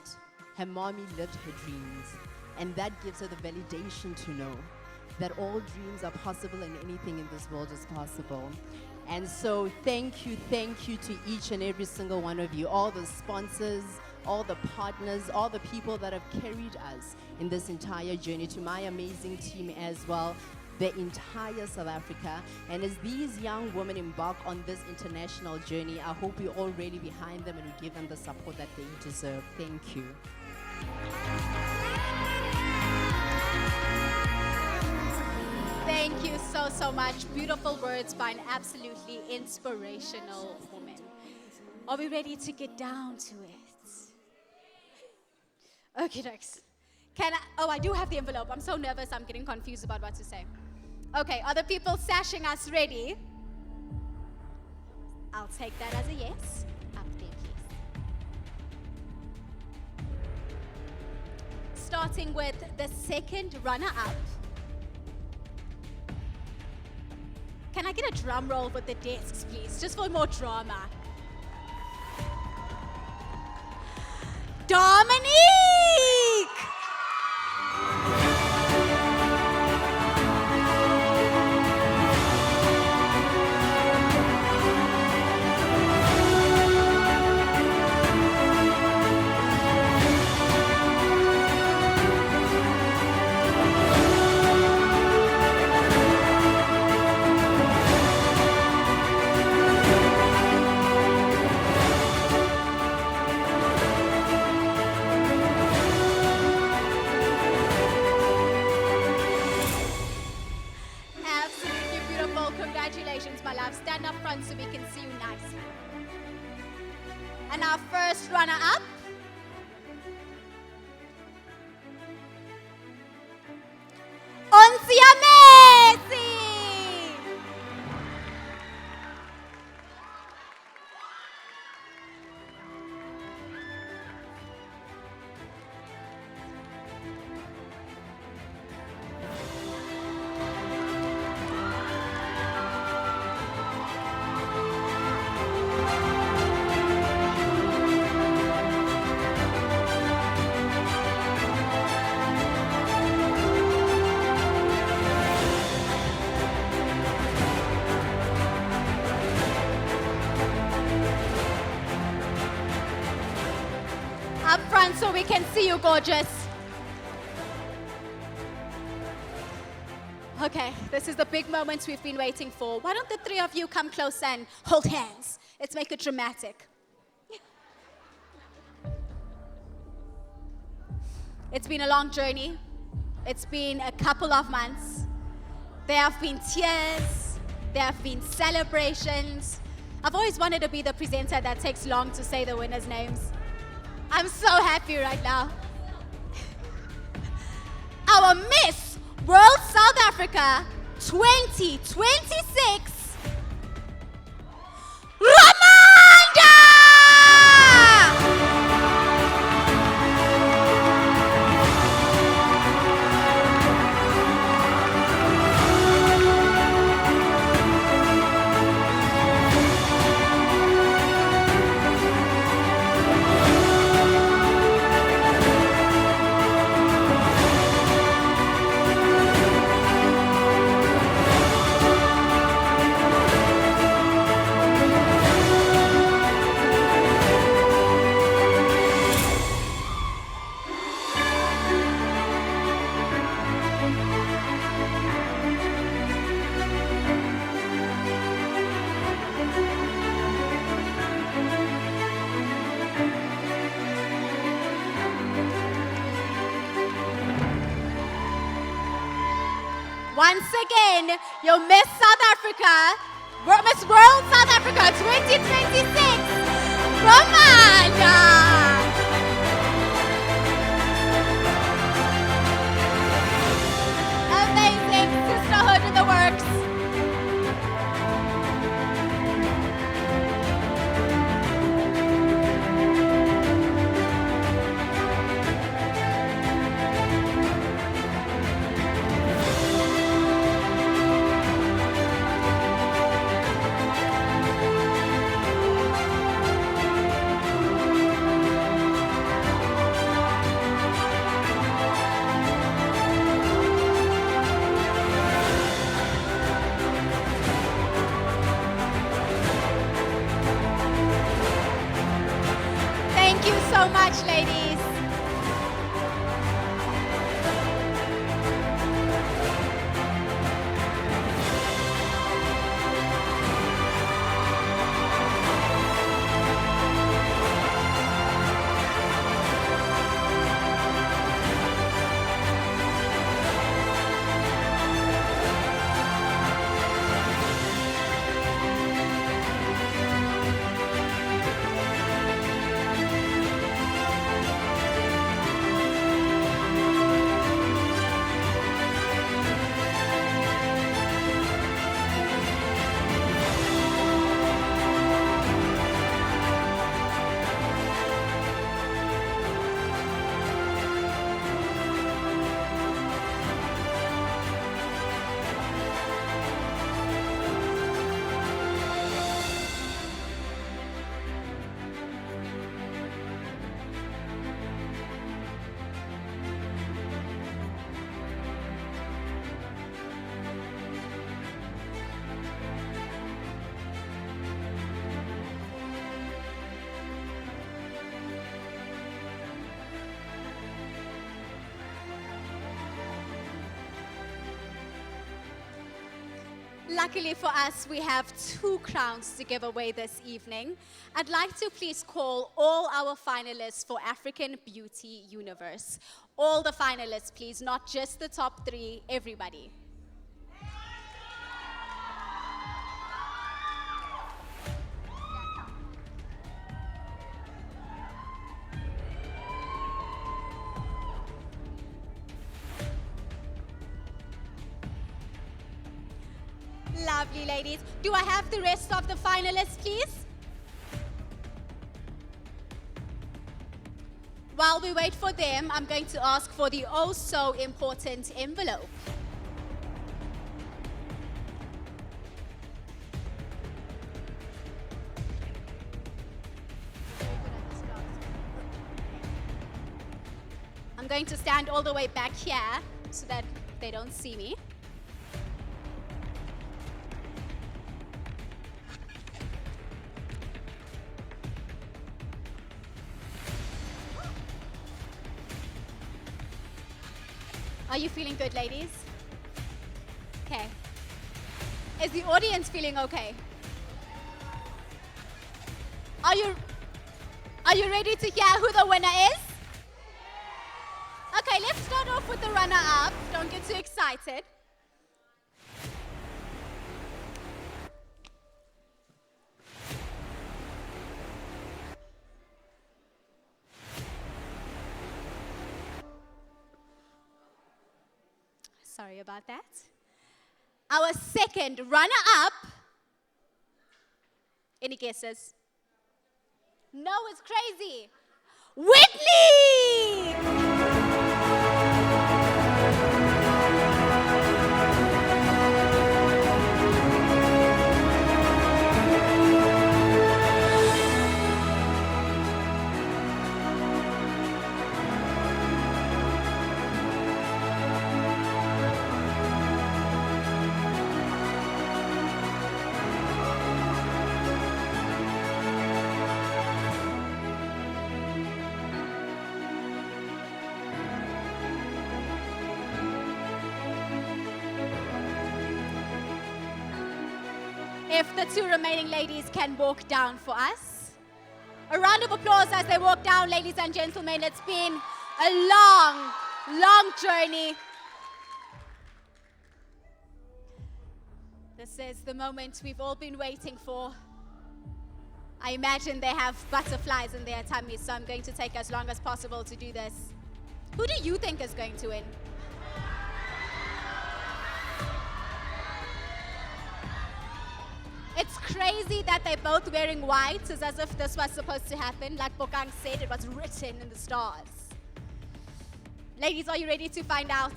Speaker 4: her mommy lived her dreams. And that gives her the validation to know that all dreams are possible and anything in this world is possible. And so thank you to each and every single one of you, all the sponsors, all the partners, all the people that have carried us in this entire journey, to my amazing team as well, the entire South Africa. And as these young women embark on this international journey, I hope we're all really behind them and we give them the support that they deserve. Thank you.
Speaker 2: Thank you so much. Beautiful words by an absolutely inspirational woman. Are we ready to get down to it? Okay, next. I do have the envelope. I'm so nervous. I'm getting confused about what to say. Okay, are the people sashing us ready? I'll take that as a yes. Up there, please. Starting with the second runner-up. Can I get a drum roll with the desks, please? Just for more drama. Dominique! Congratulations, my love. Stand up front so we can see you nicely. And our first runner-up, Onsia Messi! Up front so we can see you, gorgeous. Okay, this is the big moment we've been waiting for. Why don't the three of you come close and hold hands? Let's make it dramatic. It's been a long journey. It's been a couple of months. There have been tears. There have been celebrations. I've always wanted to be the presenter that takes long to say the winners' names. I'm so happy right now. Our Miss World South Africa 2026, Ramanda! Once again, your Miss South Africa, Miss World South Africa 2026, Ramanda! Amazing, sisterhood in the works. Thank you so much, ladies. Luckily for us, we have 2 crowns to give away this evening. I'd like to please call all our finalists for African Beauty Universe. All the finalists, please, not just the top 3, everybody. Lovely, ladies. Do I have the rest of the finalists, please? While we wait for them, I'm going to ask for the oh so important envelope. I'm going to stand all the way back here so that they don't see me. Are you feeling good, ladies? Okay. Is the audience feeling okay? Are you ready to hear who the winner is? Okay, let's start off with the runner-up. Don't get too excited. Sorry about that. Our second runner-up. Any guesses? No, it's crazy. Whitney! If the two remaining ladies can walk down for us. A round of applause as they walk down, ladies and gentlemen. It's been a long, long journey. This is the moment we've all been waiting for. I imagine they have butterflies in their tummies, so I'm going to take as long as possible to do this. Who do you think is going to win? It's crazy that they're both wearing white. It's as if this was supposed to happen. Like Bokang said, it was written in the stars. Ladies, are you ready to find out?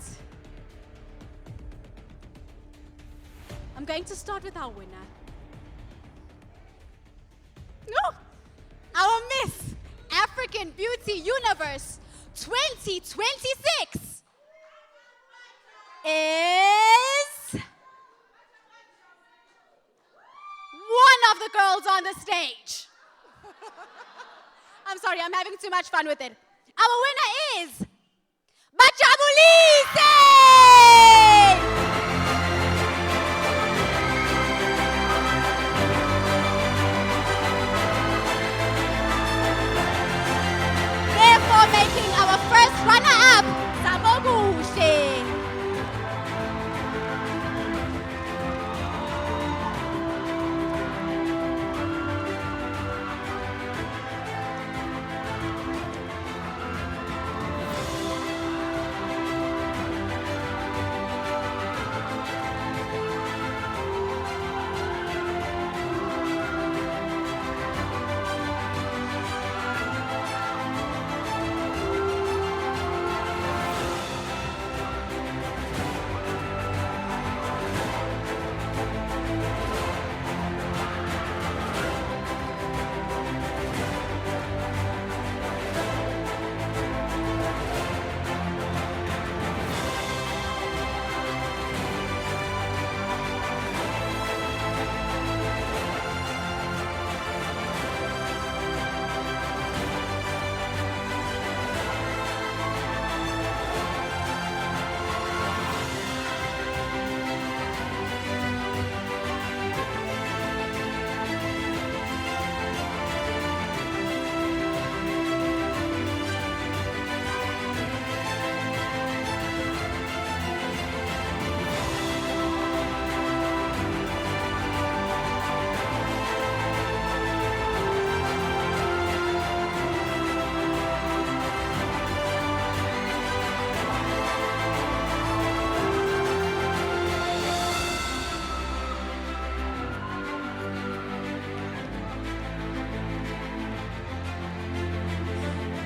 Speaker 2: I'm going to start with our winner. No! Our Miss African Beauty Universe 2026 is one of the girls on the stage. I'm sorry, I'm having too much fun with it. Our winner is Bajabulise! Therefore, making our first runner-up, Samoguche.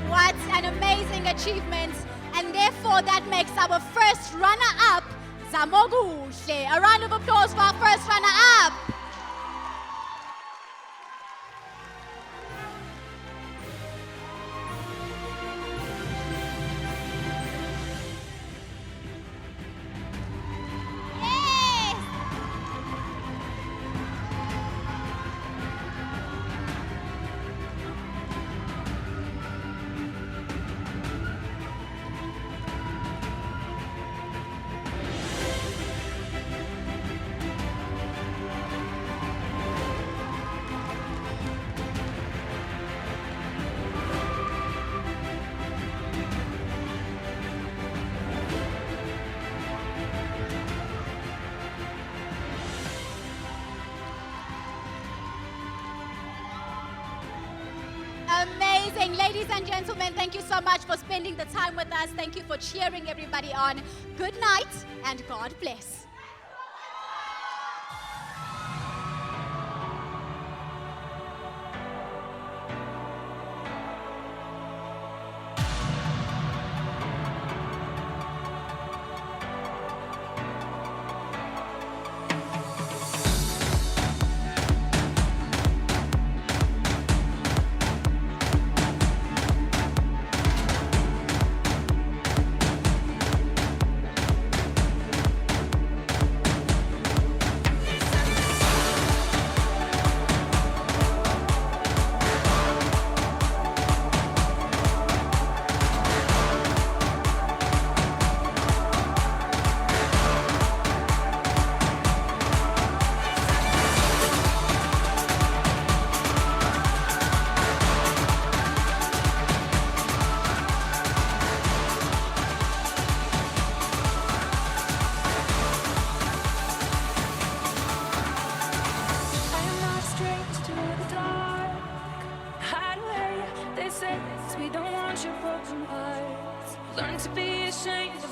Speaker 2: What an amazing achievement. And therefore, that makes our first runner-up, Zamoguhle. A round of applause for our first runner-up. amazing. Ladies and gentlemen, thank you so much for spending the time with us. Thank you for cheering everybody on. Good night and God bless.
Speaker 5: We don't want your broken hearts. Learn to be ashamed